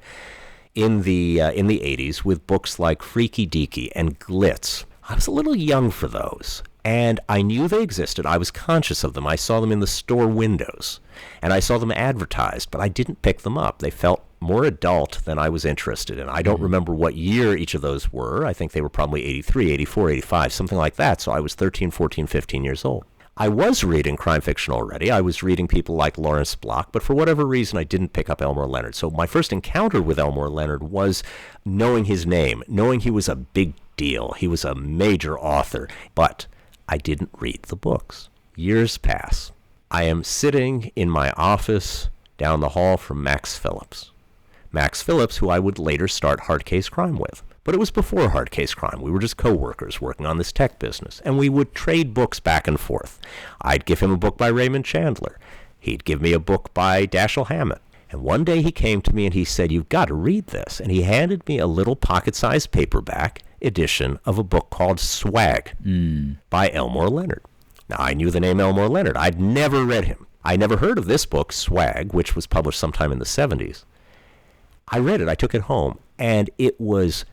in the 80s with books like Freaky Deaky and Glitz. I was a little young for those, and I knew they existed. I was conscious of them. I saw them in the store windows, and I saw them advertised, but I didn't pick them up. They felt more adult than I was interested in. I don't remember what year each of those were. I think they were probably 83, 84, 85, something like that. So I was 13, 14, 15 years old. I was reading crime fiction already. I was reading people like Lawrence Block, but for whatever reason, I didn't pick up Elmore Leonard. So my first encounter with Elmore Leonard was knowing his name, knowing he was a big deal. He was a major author, but I didn't read the books. Years pass. I am sitting in my office down the hall from Max Phillips. Max Phillips, who I would later start Hard Case Crime with. But it was before Hard Case Crime. We were just co-workers working on this tech business, and we would trade books back and forth. I'd give him a book by Raymond Chandler. He'd give me a book by Dashiell Hammett. And one day he came to me and he said, "You've got to read this." And he handed me a little pocket-sized paperback edition of a book called Swag by Elmore Leonard. Now, I knew the name Elmore Leonard. I'd never read him. I never heard of this book, Swag, which was published sometime in the 70s. I read it. I took it home, and it was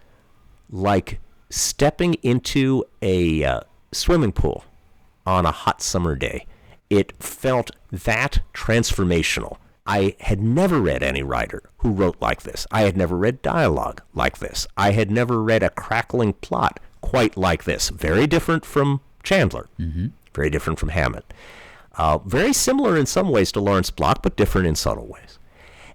like stepping into a swimming pool on a hot summer day. It felt that transformational I had never read any writer who wrote like this. I had never read dialogue like this. I had never read a crackling plot quite like this. Very different from Chandler. Very different from Hammett. Very similar in some ways to Lawrence Block, but different in subtle ways.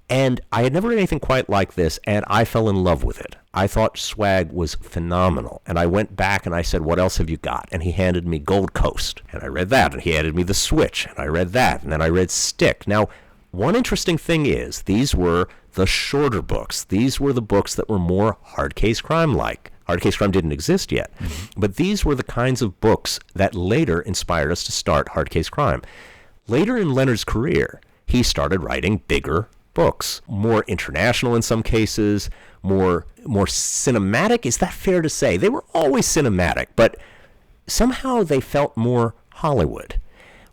And I had never read anything quite like this, and I fell in love with it. I thought Swag was phenomenal. And I went back and I said, what else have you got? And he handed me Gold Coast. And I read that. And he handed me The Switch. And I read that. And then I read Stick. Now, one interesting thing is, these were the shorter books. These were the books that were more hard case crime-like. Hard case crime didn't exist yet. But these were the kinds of books that later inspired us to start hard case crime. Later in Leonard's career, he started writing bigger books, more international in some cases, more cinematic. Is that fair to say? They were always cinematic, but somehow they felt more Hollywood,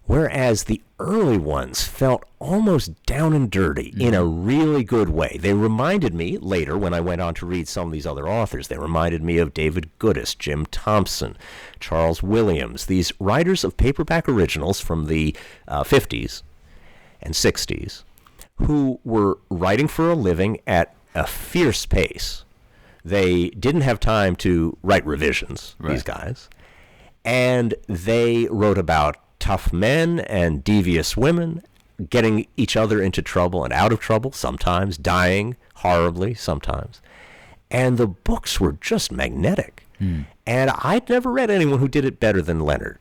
whereas the early ones felt almost down and dirty in a really good way. They reminded me later, when I went on to read some of these other authors, they reminded me of David Goodis, Jim Thompson, Charles Williams, these writers of paperback originals from the 50s and 60s, who were writing for a living at a fierce pace. They didn't have time to write revisions, these guys. And they wrote about tough men and devious women, getting each other into trouble and out of trouble, sometimes dying horribly, sometimes. And the books were just magnetic. And I'd never read anyone who did it better than Leonard.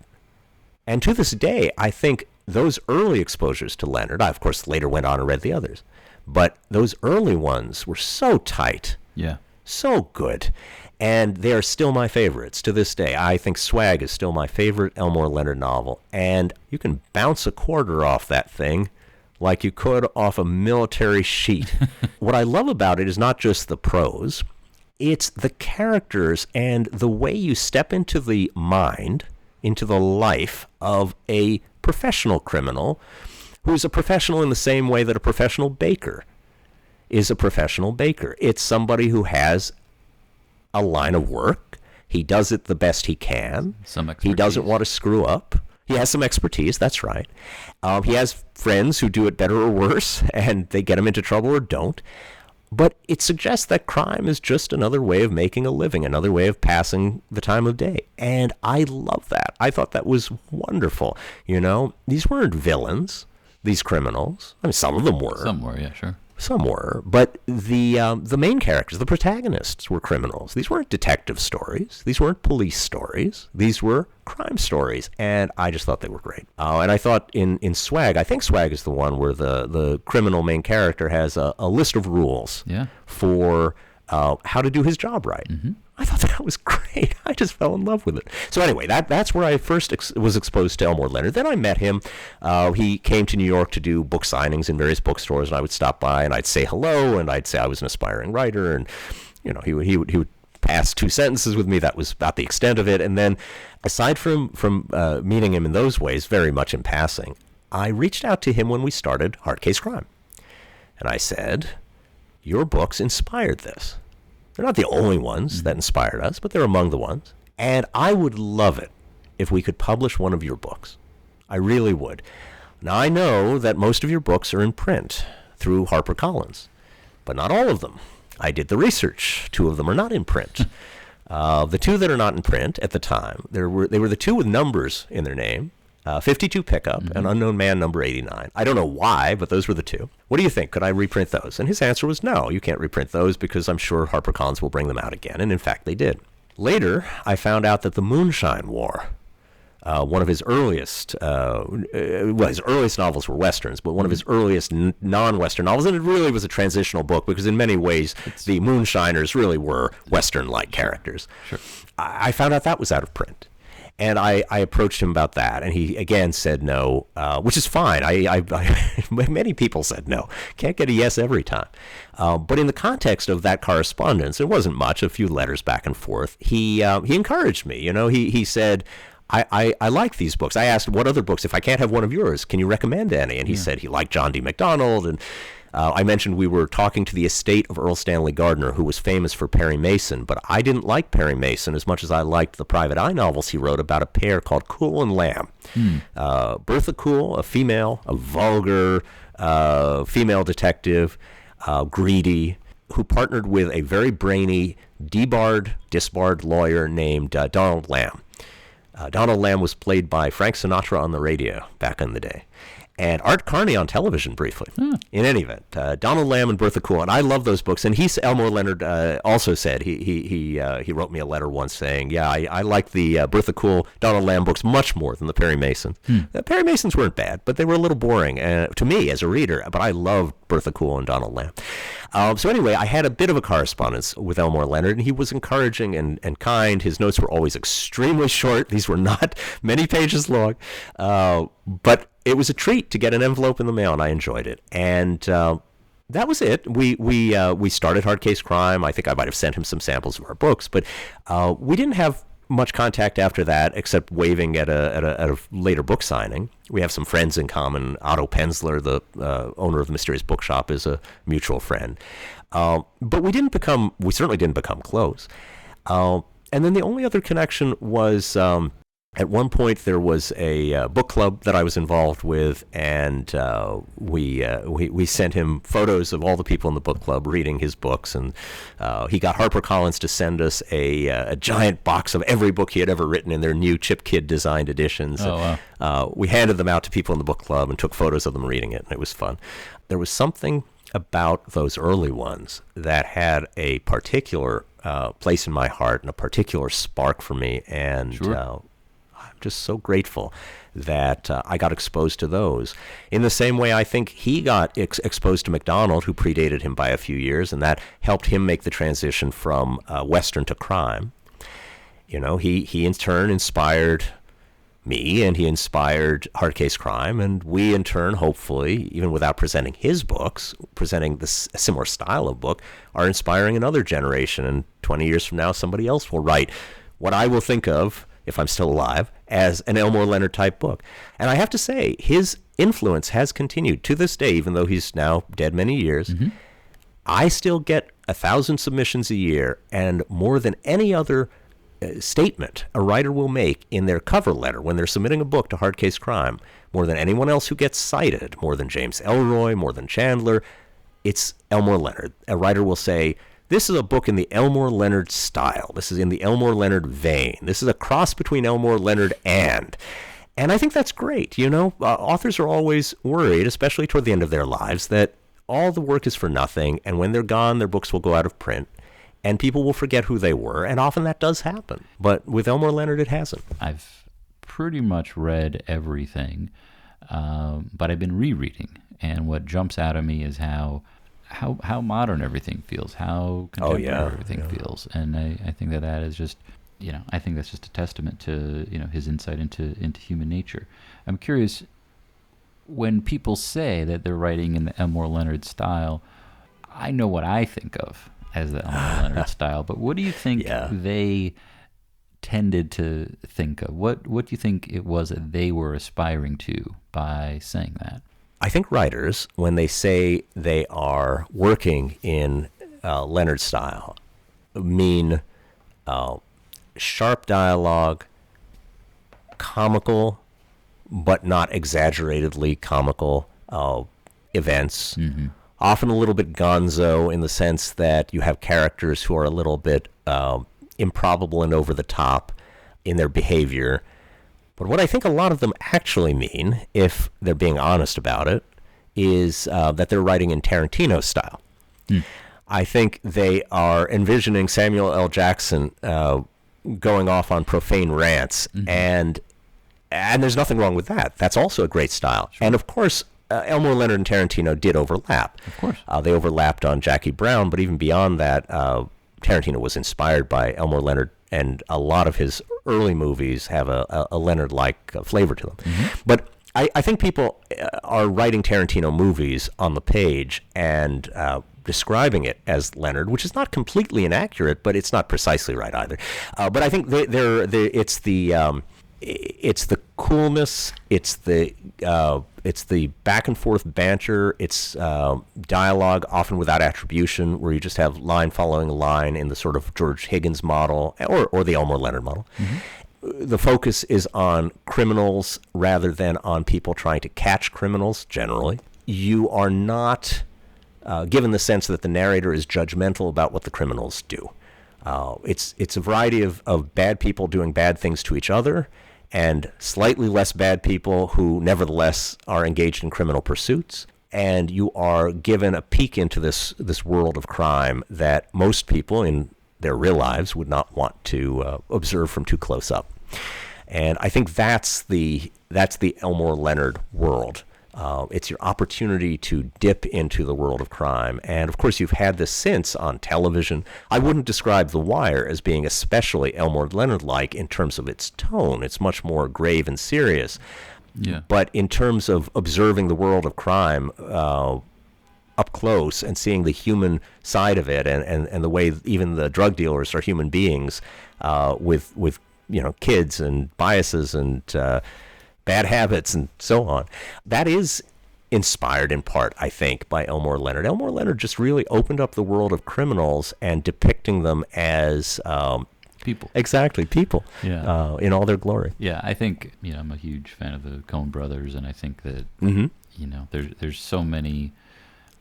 And to this day, I think those early exposures to Leonard, I, of course, later went on and read the others, but those early ones were so tight, so good, and they are still my favorites to this day. I think Swag is still my favorite Elmore Leonard novel, and you can bounce a quarter off that thing like you could off a military sheet. What I love about it is not just the prose, it's the characters and the way you step into the mind, into the life of a professional criminal who's a professional in the same way that a professional baker is a professional baker. It's somebody who has a line of work. He does it the best he can. Some expertise. He doesn't want to screw up. He has some expertise, that's right. He has friends who do it better or worse, and they get him into trouble or don't. But it suggests that crime is just another way of making a living, another way of passing the time of day. And I love that. I thought that was wonderful. You know, these weren't villains, these criminals. I mean, some of them were. Some were, yeah, sure. Some were. But the main characters, the protagonists, were criminals. These weren't detective stories. These weren't police stories. These were crime stories. And I just thought they were great. And I thought in Swag, I think Swag is the one where the criminal main character has a list of rules for how to do his job right. I thought that was great. I just fell in love with it. So anyway, that's where I first was exposed to Elmore Leonard. Then I met him. He came to New York to do book signings in various bookstores, and I would stop by and I'd say hello, and I'd say I was an aspiring writer, and you know, he would pass 2 sentences with me. That was about the extent of it. And then, aside from meeting him in those ways, very much in passing, I reached out to him when we started Hard Case Crime, and I said, "Your books inspired this. They're not the only ones that inspired us, but they're among the ones. And I would love it if we could publish one of your books. I really would. Now, I know that most of your books are in print through HarperCollins, but not all of them. I did the research. 2 of them are not in print. The 2 that are not in print at the time, they were the 2 with numbers in their name, 52 Pickup and Unknown Man number 89. I don't know why, but those were the 2. What do you think? Could I reprint those? And his answer was no, you can't reprint those because I'm sure HarperCollins will bring them out again. And in fact, they did. Later, I found out that the Moonshine War, one of his earliest, his earliest novels were Westerns, but one of his earliest non-Western novels, and it really was a transitional book because in many ways, the Moonshiners really were Western-like characters. Sure. I found out that was out of print. And I approached him about that, and he again said no, which is fine. Many people said no. Can't get a yes every time. But in the context of that correspondence, it wasn't much, a few letters back and forth. He encouraged me. You know, he said, I like these books. I asked, what other books? If I can't have one of yours, can you recommend any? And he said he liked John D. MacDonald, and I mentioned we were talking to the estate of Erle Stanley Gardner, who was famous for Perry Mason, but I didn't like Perry Mason as much as I liked the private eye novels he wrote about a pair called Cool and Lamb. Bertha Cool, a female, a vulgar female detective, greedy, who partnered with a very brainy, disbarred lawyer named Donald Lamb. Donald Lamb was played by Frank Sinatra on the radio back in the day, and Art Carney on television briefly. In any event, Donald Lamb and Bertha Cool, and I love those books. And Elmore Leonard also said he wrote me a letter once saying, yeah, I like the Bertha Cool, Donald Lamb books much more than the Perry Masons. The Perry Masons weren't bad, but they were a little boring to me as a reader. But I loved Bertha Cool and Donald Lamb. So anyway, I had a bit of a correspondence with Elmore Leonard, and he was encouraging and kind. His notes were always extremely short. These were not many pages long, but it was a treat to get an envelope in the mail, and I enjoyed it. And that was it. We started Hard Case Crime. I think I might have sent him some samples of our books, but we didn't have much contact after that, except waving at a later book signing. We have some friends in common. Otto Penzler, the owner of the Mysterious Bookshop, is a mutual friend. But we certainly didn't become close. And then the only other connection was at one point there was a book club that I was involved with, and we sent him photos of all the people in the book club reading his books, and he got HarperCollins to send us a giant box of every book he had ever written in their new Chip Kidd designed editions. Oh, wow. We handed them out to people in the book club and took photos of them reading it, and it was fun. There was something about those early ones that had a particular place in my heart and a particular spark for me, and Sure. I'm just so grateful that I got exposed to those. In the same way, I think he got exposed to MacDonald, who predated him by a few years, and that helped him make the transition from Western to crime. You know, he in turn inspired me, and he inspired Hard Case Crime, and we in turn, hopefully, even without presenting his books, presenting this a similar style of book, are inspiring another generation. And 20 years from now, somebody else will write what I will think of, if I'm still alive, as an Elmore Leonard type book. And I have to say, his influence has continued to this day, even though he's now dead many years. Mm-hmm. I still get 1,000 submissions a year, and more than any other statement a writer will make in their cover letter when they're submitting a book to Hard Case Crime, more than anyone else who gets cited, more than James Ellroy, more than Chandler, it's Elmore Leonard. A writer will say, this is a book in the Elmore Leonard style. This is in the Elmore Leonard vein. This is a cross between Elmore Leonard and I think that's great. You know, authors are always worried, especially toward the end of their lives, that all the work is for nothing, and when they're gone, their books will go out of print, and people will forget who they were, and often that does happen. But with Elmore Leonard, it hasn't. I've pretty much read everything, but I've been rereading, and what jumps out at me is how modern everything feels, how contemporary everything feels, and I think that is just, I think that's just a testament to his insight into human nature. I'm curious, when people say that they're writing in the Elmore Leonard style, I know what I think of as the Elmore Leonard style, but what do you think they tended to think of? What do you think it was that they were aspiring to by saying that? I think writers, when they say they are working in Leonard style, mean sharp dialogue, comical, but not exaggeratedly comical events, often a little bit gonzo in the sense that you have characters who are a little bit improbable and over the top in their behavior. But what I think a lot of them actually mean, if they're being honest about it, is that they're writing in Tarantino style. I think they are envisioning Samuel L. Jackson going off on profane rants, and there's nothing wrong with that. That's also a great style. Sure. And of course, Elmore Leonard and Tarantino did overlap. Of course. They overlapped on Jackie Brown, but even beyond that, Tarantino was inspired by Elmore Leonard, and a lot of his early movies have a Leonard-like flavor to them. But I think people are writing Tarantino movies on the page and describing it as Leonard, which is not completely inaccurate, but it's not precisely right either. But I think it's the coolness, it's the It's the back and forth banter. It's dialogue, often without attribution, where you just have line following line in the sort of George Higgins model or the Elmore Leonard model. The focus is on criminals rather than on people trying to catch criminals, generally. You are not given the sense that the narrator is judgmental about what the criminals do. It's a variety of bad people doing bad things to each other and slightly less bad people who nevertheless are engaged in criminal pursuits. And you are given a peek into this world of crime that most people in their real lives would not want to observe from too close up. And I think that's the Elmore Leonard world. It's your opportunity to dip into the world of crime. And of course, you've had this since on television. I wouldn't describe The Wire as being especially Elmore Leonard-like in terms of its tone. It's much more grave and serious. Yeah. But in terms of observing the world of crime up close and seeing the human side of it and the way even the drug dealers are human beings with kids and biases and bad habits and so on. That is inspired in part, I think, by Elmore Leonard. Elmore Leonard just really opened up the world of criminals and depicting them as people. Exactly, people. Yeah. In all their glory. Yeah, I think, I'm a huge fan of the Coen brothers, and I think that, there's so many,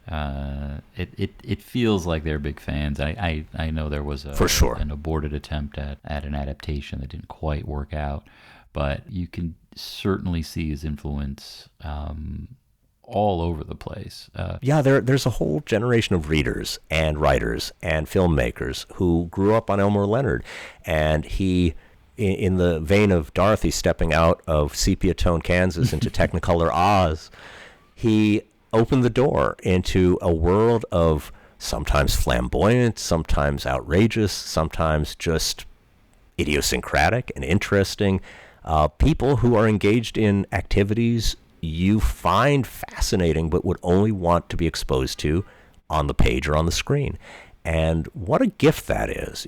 it feels like they're big fans. I know there was For sure. an aborted attempt at an adaptation that didn't quite work out, but you can certainly see his influence all over the place. There's a whole generation of readers and writers and filmmakers who grew up on Elmore Leonard, and he, in the vein of Dorothy stepping out of sepia-toned Kansas into Technicolor Oz, he opened the door into a world of sometimes flamboyant, sometimes outrageous, sometimes just idiosyncratic and interesting people who are engaged in activities you find fascinating but would only want to be exposed to on the page or on the screen. And what a gift that is,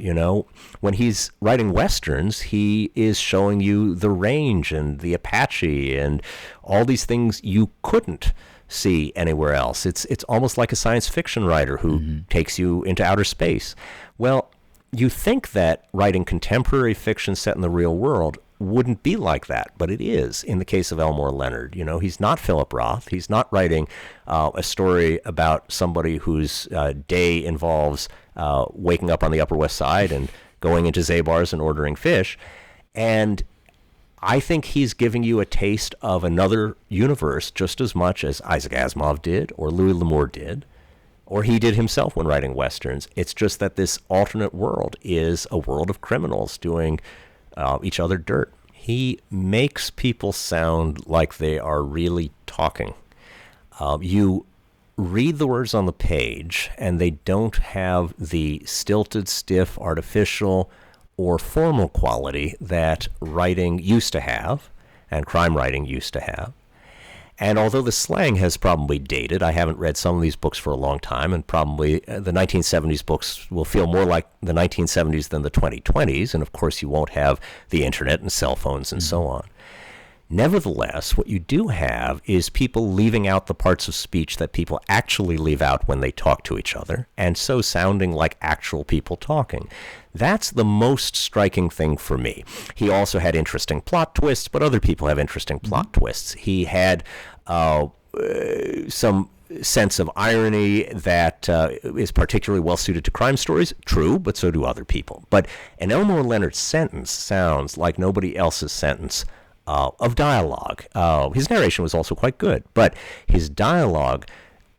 When he's writing Westerns, he is showing you the range and the Apache and all these things you couldn't see anywhere else. It's almost like a science fiction writer who takes you into outer space. Well, you think that writing contemporary fiction set in the real world wouldn't be like that, but it is in the case of Elmore Leonard. He's not Philip Roth. He's not writing a story about somebody whose day involves waking up on the Upper West Side and going into Zabar's and ordering fish. And I think he's giving you a taste of another universe just as much as Isaac Asimov did or Louis L'Amour did, or he did himself when writing Westerns. It's just that this alternate world is a world of criminals doing each other dirt. He makes people sound like they are really talking. You read the words on the page, and they don't have the stilted, stiff, artificial, or formal quality that writing used to have, and crime writing used to have. And although the slang has probably dated, I haven't read some of these books for a long time, and probably the 1970s books will feel more like the 1970s than the 2020s, and of course you won't have the internet and cell phones and so on. Nevertheless, what you do have is people leaving out the parts of speech that people actually leave out when they talk to each other, and so sounding like actual people talking. That's the most striking thing for me. He also had interesting plot twists, but other people have interesting plot twists. He had some sense of irony that is particularly well suited to crime stories. True, but so do other people. But an Elmore Leonard sentence sounds like nobody else's sentence of dialogue. His narration was also quite good, but his dialogue,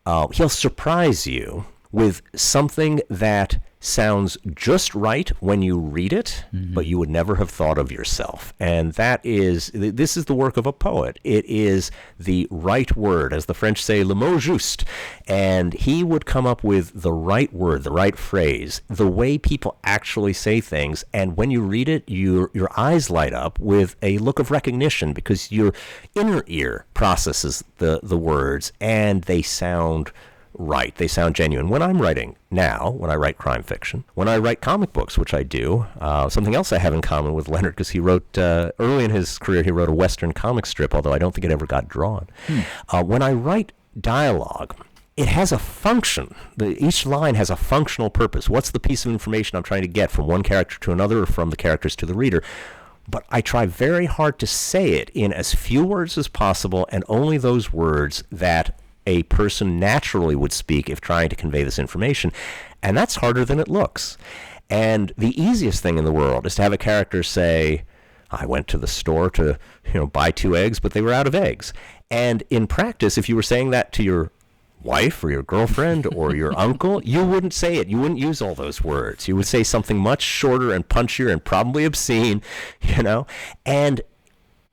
he'll surprise you with something that sounds just right when you read it, but you would never have thought of yourself. And this is the work of a poet. It is the right word, as the French say, le mot juste. And he would come up with the right word, the right phrase, the way people actually say things. And when you read it, your eyes light up with a look of recognition because your inner ear processes the words, and they sound right. They sound genuine. When I'm writing now, when I write crime fiction, when I write comic books, which I do, something else I have in common with Leonard, because he wrote, early in his career, he wrote a Western comic strip, although I don't think it ever got drawn. When I write dialogue, it has a function. Each line has a functional purpose. What's the piece of information I'm trying to get from one character to another or from the characters to the reader? But I try very hard to say it in as few words as possible, and only those words that a person naturally would speak if trying to convey this information. And that's harder than it looks. And the easiest thing in the world is to have a character say, I went to the store to, buy 2 eggs, but they were out of eggs. And in practice, if you were saying that to your wife or your girlfriend or your uncle, you wouldn't say it. You wouldn't use all those words. You would say something much shorter and punchier and probably obscene, and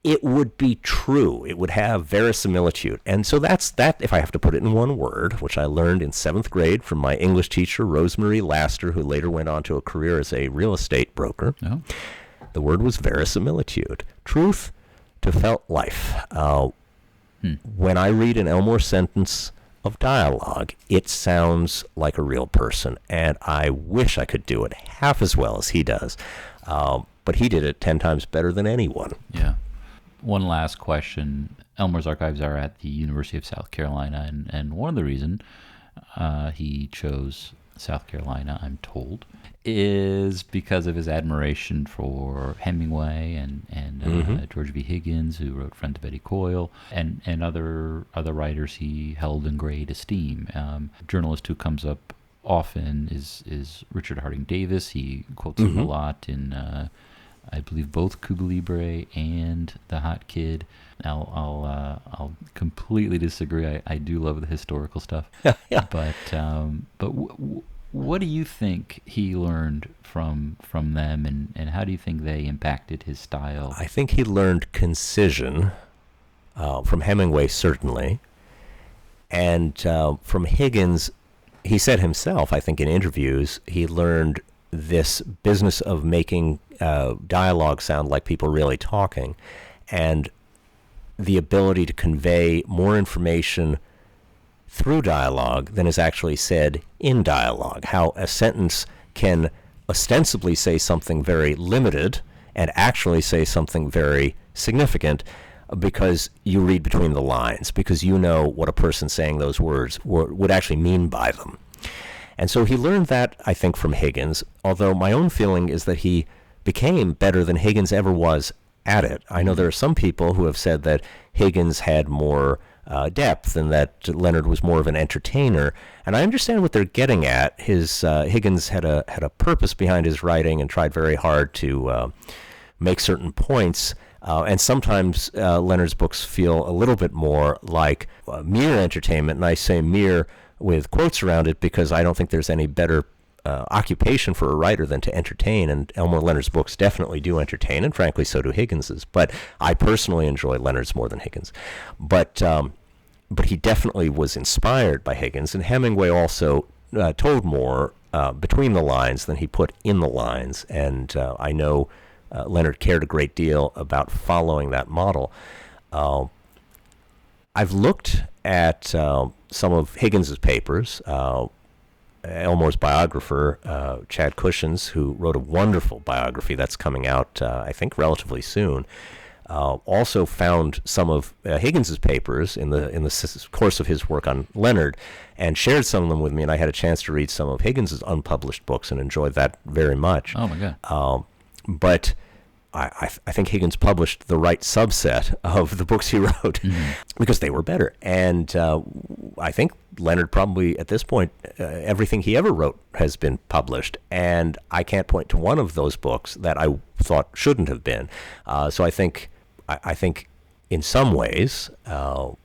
it would be true. It would have verisimilitude. And so that's that, if I have to put it in one word, which I learned in 7th grade from my English teacher, Rosemary Laster, who later went on to a career as a real estate broker. Oh. The word was verisimilitude. Truth to felt life. When I read an Elmore sentence of dialogue, it sounds like a real person, and I wish I could do it half as well as he does. But he did it 10 times better than anyone. Yeah. One last question. Elmore's archives are at the University of South Carolina, and one of the reasons he chose South Carolina, I'm told, is because of his admiration for Hemingway and George V. Higgins, who wrote Friend of Betty Coyle, and other writers he held in great esteem. A journalist who comes up often is Richard Harding Davis. He quotes him a lot in, I believe, both Cuba Libre and The Hot Kid. I'll completely disagree. I do love the historical stuff. Yeah. But what do you think he learned from them, and how do you think they impacted his style? I think he learned concision from Hemingway, certainly. And from Higgins, he said himself, I think in interviews, he learned this business of making dialogue sound like people really talking, and the ability to convey more information through dialogue than is actually said in dialogue. How a sentence can ostensibly say something very limited and actually say something very significant because you read between the lines, because you know what a person saying those words would actually mean by them. And so he learned that, I think, from Higgins, although my own feeling is that he became better than Higgins ever was at it. I know there are some people who have said that Higgins had more depth and that Leonard was more of an entertainer, and I understand what they're getting at. Higgins had a purpose behind his writing and tried very hard to make certain points, and sometimes Leonard's books feel a little bit more like mere entertainment, and I say mere with quotes around it because I don't think there's any better occupation for a writer than to entertain, and Elmore Leonard's books definitely do entertain, and frankly so do Higgins's, but I personally enjoy Leonard's more than Higgins. But he definitely was inspired by Higgins, and Hemingway also told more between the lines than he put in the lines, and I know Leonard cared a great deal about following that model. I've looked at some of Higgins's papers. Elmore's biographer, Chad Cushins, who wrote a wonderful biography that's coming out, I think, relatively soon, also found some of Higgins's papers in the course of his work on Leonard, and shared some of them with me, and I had a chance to read some of Higgins's unpublished books and enjoyed that very much. Oh my God! But I think Higgins published the right subset of the books he wrote because they were better, and I think Leonard probably at this point everything he ever wrote has been published, and I can't point to one of those books that I thought shouldn't have been. So I think in some ways the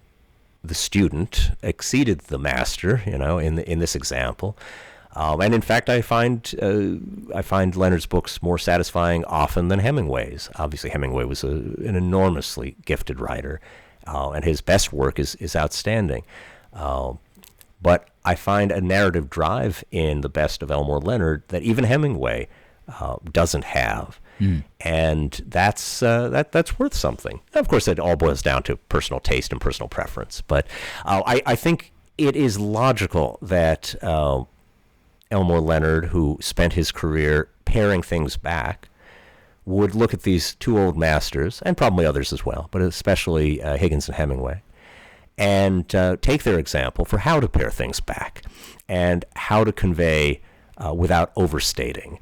student exceeded the master, in this example. And in fact, I find Leonard's books more satisfying often than Hemingway's. Obviously, Hemingway was an enormously gifted writer, and his best work is outstanding. But I find a narrative drive in the best of Elmore Leonard that even Hemingway doesn't have. And that's worth something. Of course, it all boils down to personal taste and personal preference. But I think it is logical that Elmore Leonard, who spent his career paring things back, would look at these two old masters, and probably others as well, but especially Higgins and Hemingway, and take their example for how to pare things back and how to convey without overstating.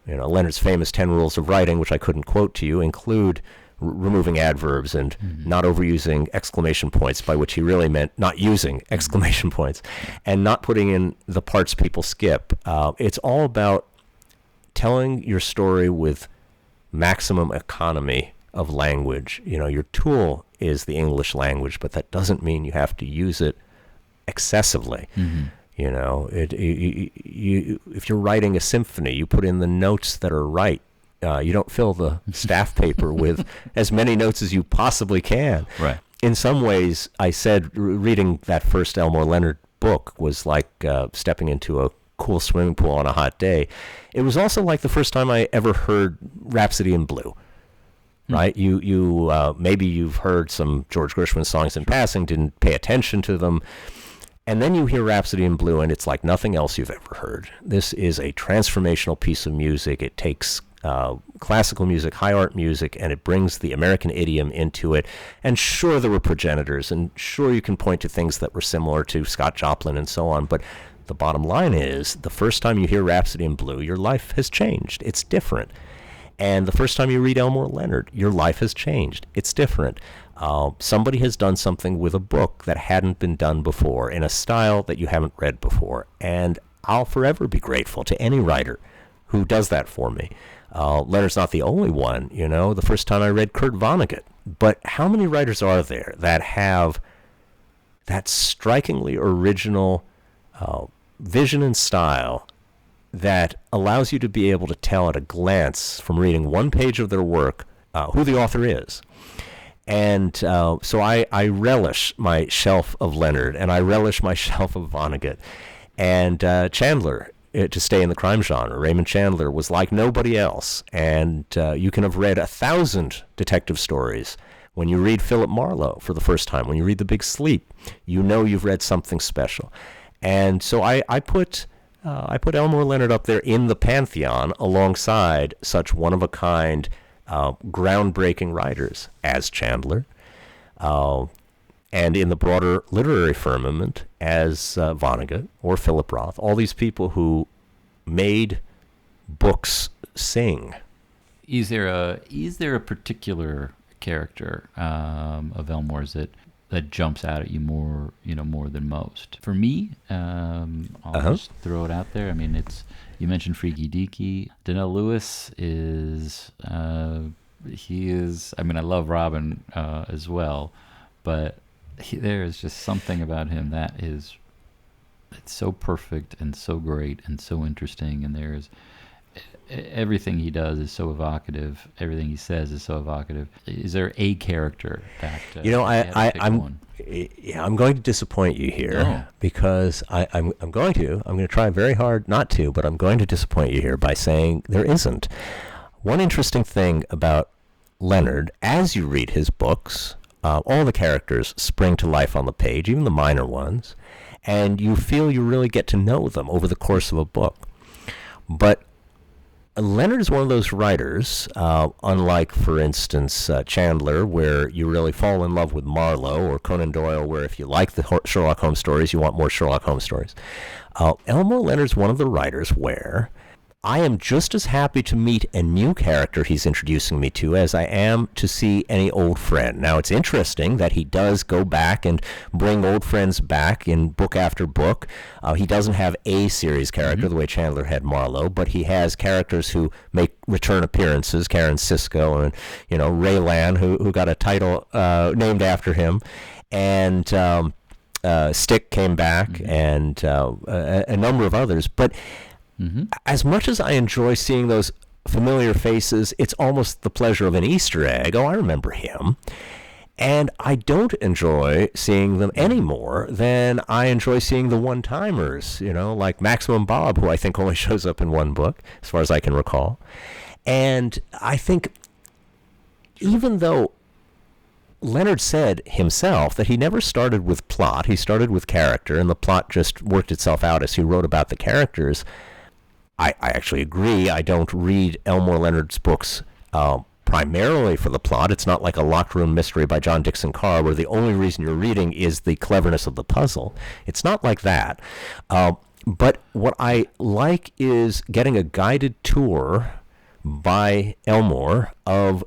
You know, Leonard's famous 10 rules of writing, which I couldn't quote to you, include removing adverbs and not overusing exclamation points, by which he really meant not using exclamation points, and not putting in the parts people skip. It's all about telling your story with maximum economy of language. You know, your tool is the English language, but that doesn't mean you have to use it excessively. You know, if you're writing a symphony, you put in the notes that are right. You don't fill the staff paper with as many notes as you possibly can. Right. In some ways, I said reading that first Elmore Leonard book was like stepping into a cool swimming pool on a hot day. It was also like the first time I ever heard Rhapsody in Blue. Right? You maybe you've heard some George Gershwin songs in passing, didn't pay attention to them. And then you hear Rhapsody in Blue, and it's like nothing else you've ever heard. This is a transformational piece of music. It takes classical music, high art music, and it brings the American idiom into it. And sure, there were progenitors, and sure, you can point to things that were similar to Scott Joplin and so on. But the bottom line is, the first time you hear Rhapsody in Blue, your life has changed. It's different. And the first time you read Elmore Leonard, your life has changed. It's different. Somebody has done something with a book that hadn't been done before in a style that you haven't read before. And I'll forever be grateful to any writer who does that for me. Leonard's not the only one, you know. The first time I read Kurt Vonnegut. But how many writers are there that have that strikingly original vision and style that allows you to be able to tell at a glance from reading one page of their work who the author is? And so I relish my shelf of Leonard, and I relish my shelf of Vonnegut. And Chandler, to stay in the crime genre, Raymond Chandler was like nobody else. And you can have read 1,000 detective stories. When you read Philip Marlowe for the first time, when you read The Big Sleep, you know you've read something special. And so I put Elmore Leonard up there in the pantheon alongside such one-of-a-kind, groundbreaking writers as Chandler, and in the broader literary firmament as Vonnegut or Philip Roth, all these people who made books sing. Is there a particular character of Elmore's that jumps out at you more than most? For me, I'll just throw it out there. I mean, you mentioned Freaky Deaky. Donnell Lewis is he is. I mean, I love Rubin as well, but there is just something about him that it's so perfect and so great and so interesting. And there's everything he does is so evocative. Everything he says is so evocative. Is there a character that I'm going to disappoint you here because I'm going to try very hard not to, but I'm going to disappoint you here by saying there isn't. One interesting thing about Leonard, as you read his books, all the characters spring to life on the page, even the minor ones, and you feel you really get to know them over the course of a book. But Leonard is one of those writers, unlike, for instance, Chandler, where you really fall in love with Marlowe, or Conan Doyle, where if you like the Sherlock Holmes stories, you want more Sherlock Holmes stories. Elmore Leonard's one of the writers where I am just as happy to meet a new character he's introducing me to as I am to see any old friend. Now, it's interesting that he does go back and bring old friends back in book after book. He doesn't have a series character the way Chandler had Marlowe, but he has characters who make return appearances, Karen Sisko and, Ray Land, who got a title named after him. And Stick came back, and a number of others. But as much as I enjoy seeing those familiar faces, it's almost the pleasure of an Easter egg. Oh, I remember him. And I don't enjoy seeing them any more than I enjoy seeing the one-timers, like Maximum Bob, who I think only shows up in one book, as far as I can recall. And I think even though Leonard said himself that he never started with plot. He started with character, and the plot just worked itself out as he wrote about the characters. I actually agree. I don't read Elmore Leonard's books primarily for the plot. It's not like a locked room mystery by John Dixon Carr where the only reason you're reading is the cleverness of the puzzle. It's not like that. But what I like is getting a guided tour by Elmore of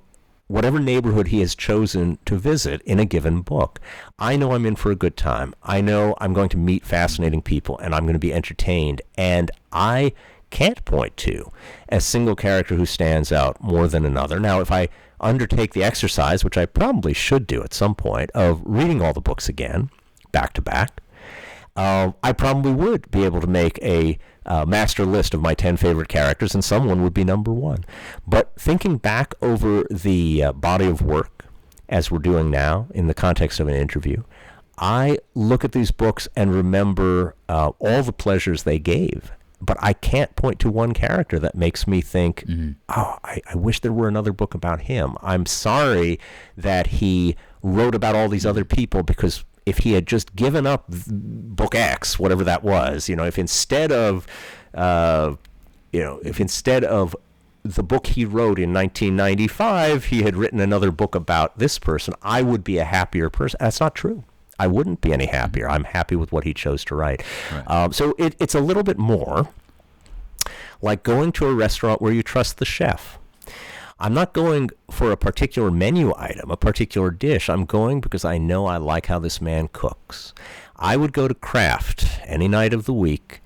whatever neighborhood he has chosen to visit in a given book. I know I'm in for a good time. I know I'm going to meet fascinating people, and I'm going to be entertained. And I can't point to a single character who stands out more than another. Now, if I undertake the exercise, which I probably should do at some point, of reading all the books again, back to back, I probably would be able to make a master list of my 10 favorite characters, and someone would be number one. But thinking back over the body of work, as we're doing now in the context of an interview, I look at these books and remember all the pleasures they gave. But I can't point to one character that makes me think, oh, I wish there were another book about him. I'm sorry that he wrote about all these other people, because if he had just given up book X, whatever that was, if instead of, if instead of the book he wrote in 1995, he had written another book about this person, I would be a happier person. That's not true. I wouldn't be any happier. I'm happy with what he chose to write. Right. So it's a little bit more like going to a restaurant where you trust the chef. I'm not going for a particular menu item, a particular dish. I'm going because I know I like how this man cooks. I would go to Kraft any night of the week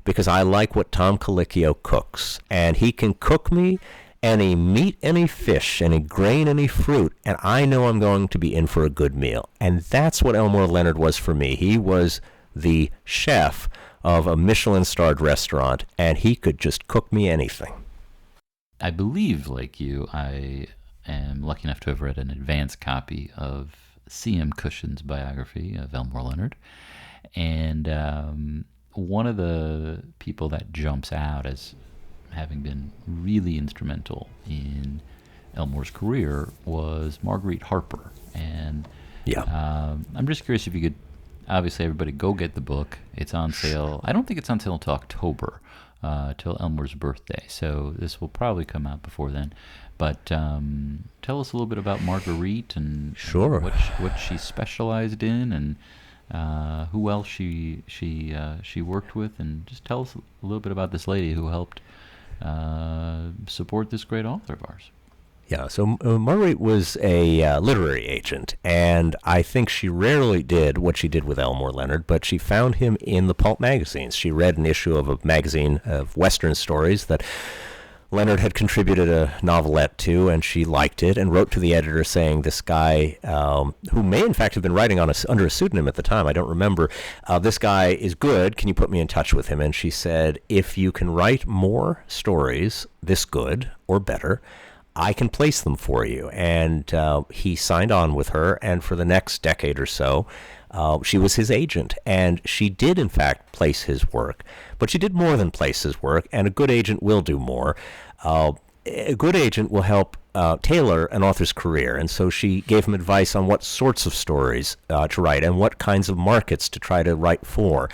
because I like what Tom Colicchio cooks. And he can cook me any meat, any fish, any grain, any fruit, and I know I'm going to be in for a good meal. And that's what Elmore Leonard was for me. He was the chef of a Michelin-starred restaurant, and he could just cook me anything. I believe, like you, I am lucky enough to have read an advanced copy of C.M. Cushion's biography of Elmore Leonard. And one of the people that jumps out as having been really instrumental in Elmore's career was Marguerite Harper. And I'm just curious if you could, obviously everybody go get the book. It's on sale. I don't think it's on sale until October, till Elmore's birthday. So this will probably come out before then. But tell us a little bit about Marguerite and, sure, and what she specialized in, and who else she worked with, and just tell us a little bit about this lady who helped support this great author of ours. Yeah, so Marguerite was a literary agent, and I think she rarely did what she did with Elmore Leonard, but she found him in the pulp magazines. She read an issue of a magazine of Western stories that Leonard had contributed a novelette to, and she liked it and wrote to the editor saying, this guy, who may in fact have been writing under a pseudonym at the time, I don't remember, this guy is good, can you put me in touch with him? And she said, if you can write more stories this good or better, I can place them for you. And he signed on with her, and for the next decade or so, she was his agent, and she did in fact place his work, but she did more than place his work, and a good agent will do more. A good agent will help tailor an author's career, and so she gave him advice on what sorts of stories to write and what kinds of markets to try to write for.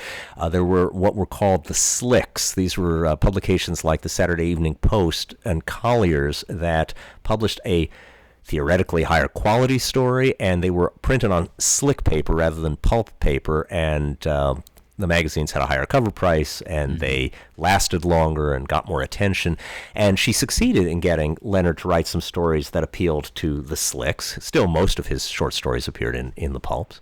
There were what were called the slicks. These were publications like the Saturday Evening Post and Collier's that published a theoretically higher quality story, and they were printed on slick paper rather than pulp paper, and the magazines had a higher cover price, and they lasted longer and got more attention. And she succeeded in getting Leonard to write some stories that appealed to the slicks. Still, most of his short stories appeared in the pulps.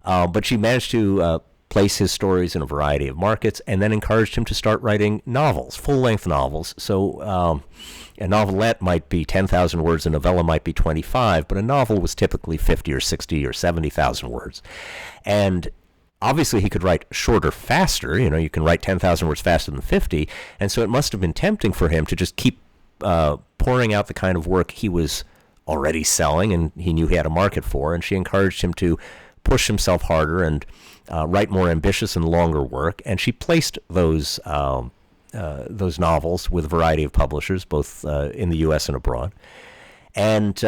But she managed to place his stories in a variety of markets, and then encouraged him to start writing novels, full-length novels. So a novelette might be 10,000 words, a novella might be 25, but a novel was typically 50 or 60 or 70,000 words. And obviously, he could write shorter, faster. You can write 10,000 words faster than 50, and so it must have been tempting for him to just keep pouring out the kind of work he was already selling, and he knew he had a market for, and she encouraged him to push himself harder and write more ambitious and longer work, and she placed those novels with a variety of publishers, both in the U.S. and abroad. And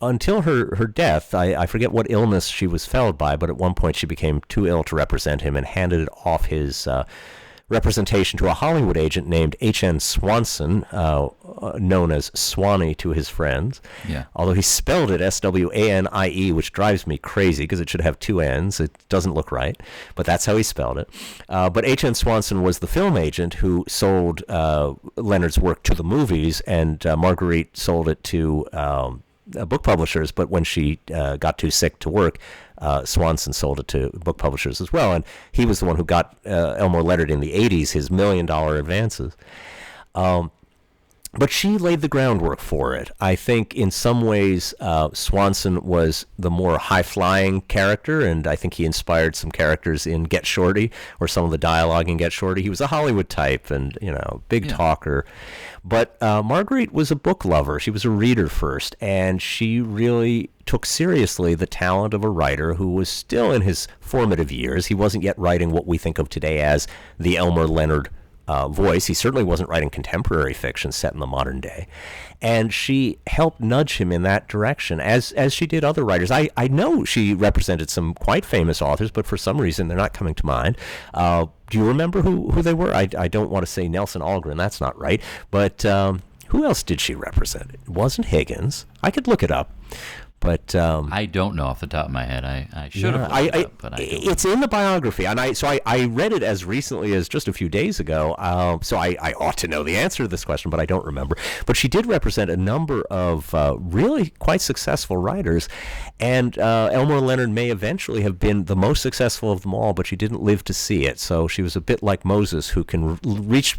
until her death, I forget what illness she was felled by, but at one point she became too ill to represent him and handed off his representation to a Hollywood agent named H.N. Swanson, known as Swanee to his friends. Yeah. Although he spelled it S-W-A-N-I-E, which drives me crazy because it should have two N's. It doesn't look right, but that's how he spelled it. But H.N. Swanson was the film agent who sold Leonard's work to the movies, and Marguerite sold it to book publishers, but when she got too sick to work, Swanson sold it to book publishers as well, and he was the one who got Elmore Leonard in the 80s his $1 million advances. But she laid the groundwork for it. I think in some ways Swanson was the more high-flying character, and I think he inspired some characters in Get Shorty, or some of the dialogue in Get Shorty. He was a Hollywood type and, big talker. But Marguerite was a book lover. She was a reader first, and she really took seriously the talent of a writer who was still in his formative years. He wasn't yet writing what we think of today as the Elmore Leonard voice. He certainly wasn't writing contemporary fiction set in the modern day. And she helped nudge him in that direction, as she did other writers. I know she represented some quite famous authors, but for some reason they're not coming to mind. Do you remember who they were? I don't want to say Nelson Algren. That's not right. But who else did she represent? It wasn't Higgins. I could look it up. But I don't know off the top of my head. I should have looked it up, but I don't. It's in the biography, and I read it as recently as just a few days ago. So I ought to know the answer to this question, but I don't remember. But she did represent a number of really quite successful writers, and Elmore Leonard may eventually have been the most successful of them all, but she didn't live to see it. So she was a bit like Moses, who can reach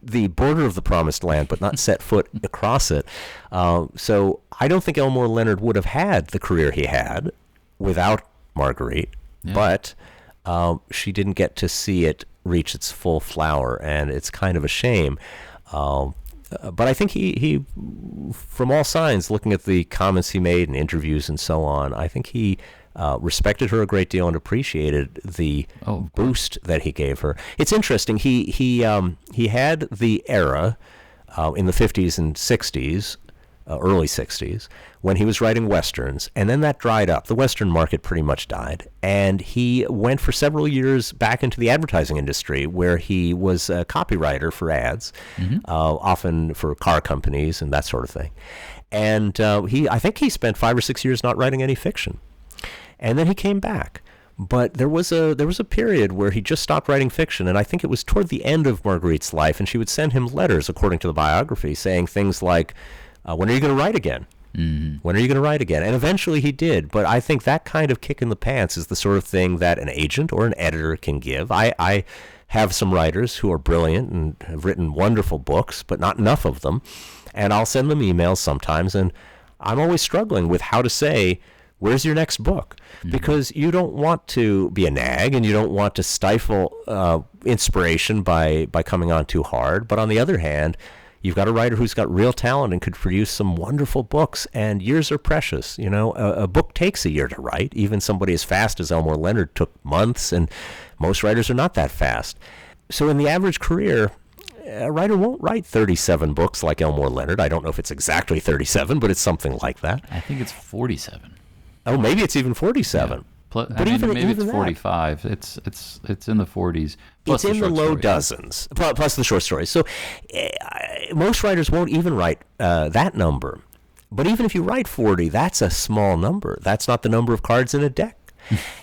the border of the promised land but not set foot across it. So I don't think Elmore Leonard would have had the career he had without Marguerite, but she didn't get to see it reach its full flower, and it's kind of a shame. But I think he, from all signs, looking at the comments he made and interviews and so on, I think he respected her a great deal and appreciated the boost that he gave her. It's interesting. He had the era in the 50s and 60s, early 60s, when he was writing westerns, and then that dried up. The western market pretty much died, and he went for several years back into the advertising industry, where he was a copywriter for ads, often for car companies and that sort of thing. And I think he spent 5 or 6 years not writing any fiction. And then he came back. But there was a period where he just stopped writing fiction, and I think it was toward the end of Marguerite's life, and she would send him letters, according to the biography, saying things like, when are you going to write again? Mm-hmm. When are you going to write again? And eventually he did, but I think that kind of kick in the pants is the sort of thing that an agent or an editor can give. I have some writers who are brilliant and have written wonderful books, but not enough of them, and I'll send them emails sometimes, and I'm always struggling with how to say, where's your next book? Because you don't want to be a nag, and you don't want to stifle inspiration by coming on too hard. But on the other hand, you've got a writer who's got real talent and could produce some wonderful books, and years are precious. A book takes a year to write. Even somebody as fast as Elmore Leonard took months, and most writers are not that fast. So in the average career, a writer won't write 37 books like Elmore Leonard. I don't know if it's exactly 37, but it's something like that. I think it's 47. Oh, maybe it's even 47. Yeah. But maybe it's 45. That, it's in the 40s. It's in the low dozens, plus the short stories. So most writers won't even write that number. But even if you write 40, that's a small number. That's not the number of cards in a deck.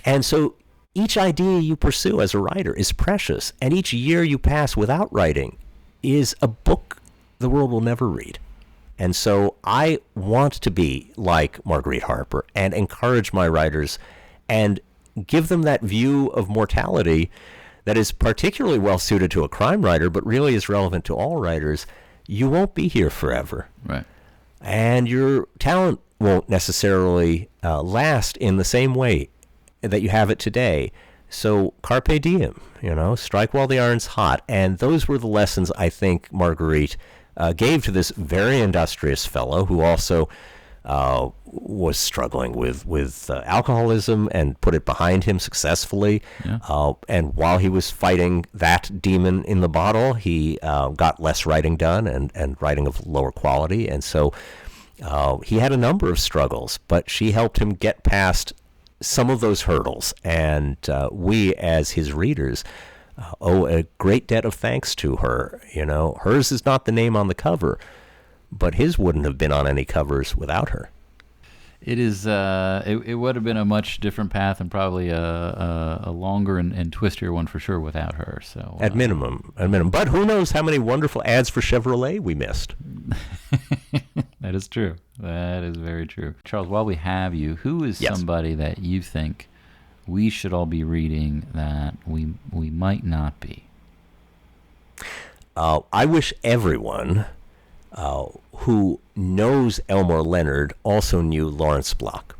And so each idea you pursue as a writer is precious, and each year you pass without writing is a book the world will never read. And so I want to be like Marguerite Harper and encourage my writers and give them that view of mortality that is particularly well suited to a crime writer, but really is relevant to all writers. You won't be here forever. Right. And your talent won't necessarily last in the same way that you have it today. So carpe diem, strike while the iron's hot. And those were the lessons I think Marguerite gave to this very industrious fellow who also was struggling with alcoholism and put it behind him successfully. Yeah. And while he was fighting that demon in the bottle, he got less writing done and writing of lower quality. And so He had a number of struggles, but she helped him get past some of those hurdles, and we, as his readers, owe a great debt of thanks to her. You know, hers is not the name on the cover, but his wouldn't have been on any covers without her. It is. It would have been a much different path, and probably a longer and twistier one for sure without her. So at minimum. But who knows how many wonderful ads for Chevrolet we missed. That is true. That is very true. Charles, while we have you, who is somebody that you think we should all be reading that we might not be? I wish everyone who knows Elmore Leonard also knew Lawrence Block.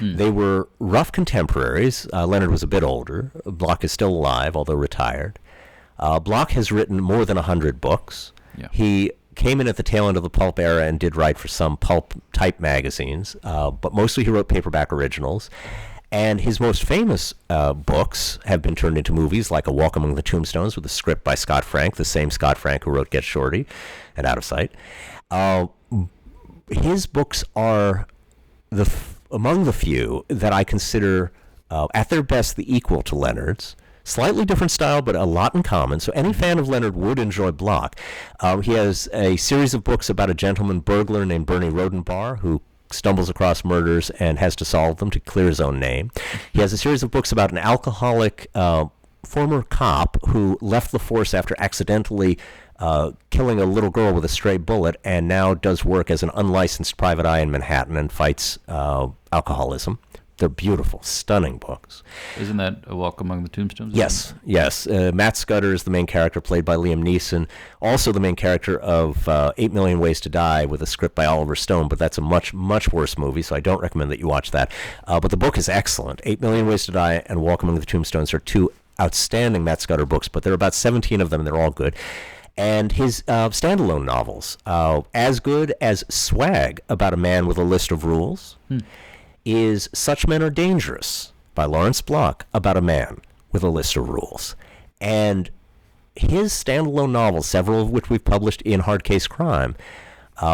They were rough contemporaries. Leonard was a bit older. Block is still alive, although retired. Block has written more than 100 books. Yeah. He came in at the tail end of the pulp era and did write for some pulp-type magazines, but mostly he wrote paperback originals. And his most famous books have been turned into movies, like A Walk Among the Tombstones, with a script by Scott Frank, the same Scott Frank who wrote Get Shorty and Out of Sight. His books are among the few that I consider, at their best, the equal to Leonard's. Slightly different style, but a lot in common. So any fan of Leonard would enjoy Block. He has a series of books about a gentleman burglar named Bernie Rodenbar, who stumbles across murders and has to solve them to clear his own name. He has a series of books about an alcoholic former cop who left the force after accidentally killing a little girl with a stray bullet, and now does work as an unlicensed private eye in Manhattan and fights alcoholism. They're beautiful, stunning books. Isn't that A Walk Among the Tombstones? Yes. Matt Scudder is the main character, played by Liam Neeson. Also the main character of 8 Million Ways to Die, with a script by Oliver Stone, but that's a much, much worse movie, so I don't recommend that you watch that. But the book is excellent. 8 Million Ways to Die and Walk Among the Tombstones are two outstanding Matt Scudder books, but there are about 17 of them, and they're all good. And his standalone novels, as good as Swag, about a man with a list of rules, is Such Men Are Dangerous by Lawrence Block, about a man with a list of rules. And his standalone novels, several of which we've published in Hard Case Crime,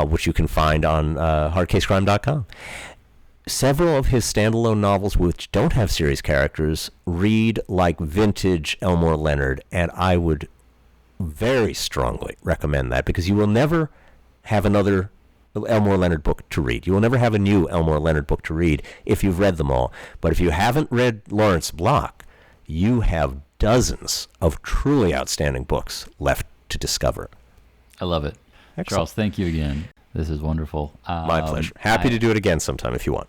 which you can find on hardcasecrime.com, several of his standalone novels, which don't have series characters, read like vintage Elmore Leonard, and I would very strongly recommend that, because you will never have another Elmore Leonard book to read. You will never have a new Elmore Leonard book to read if you've read them all. But if you haven't read Lawrence Block, you have dozens of truly outstanding books left to discover. I love it. Excellent. Charles, thank you again. This is wonderful. My pleasure. Happy to do it again sometime if you want.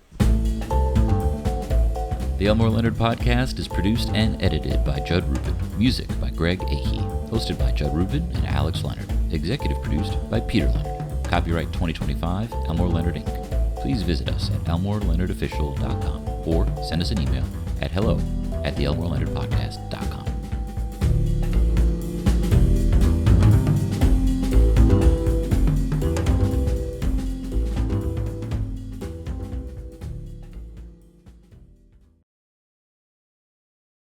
The Elmore Leonard Podcast is produced and edited by Judd Rubin. Music by Greg Ahee. Hosted by Judd Rubin and Alex Leonard. Executive produced by Peter Leonard. Copyright 2025, Elmore Leonard, Inc. Please visit us at elmoreleonardofficial.com or send us an email at hello@theelmoreleonardpodcast.com.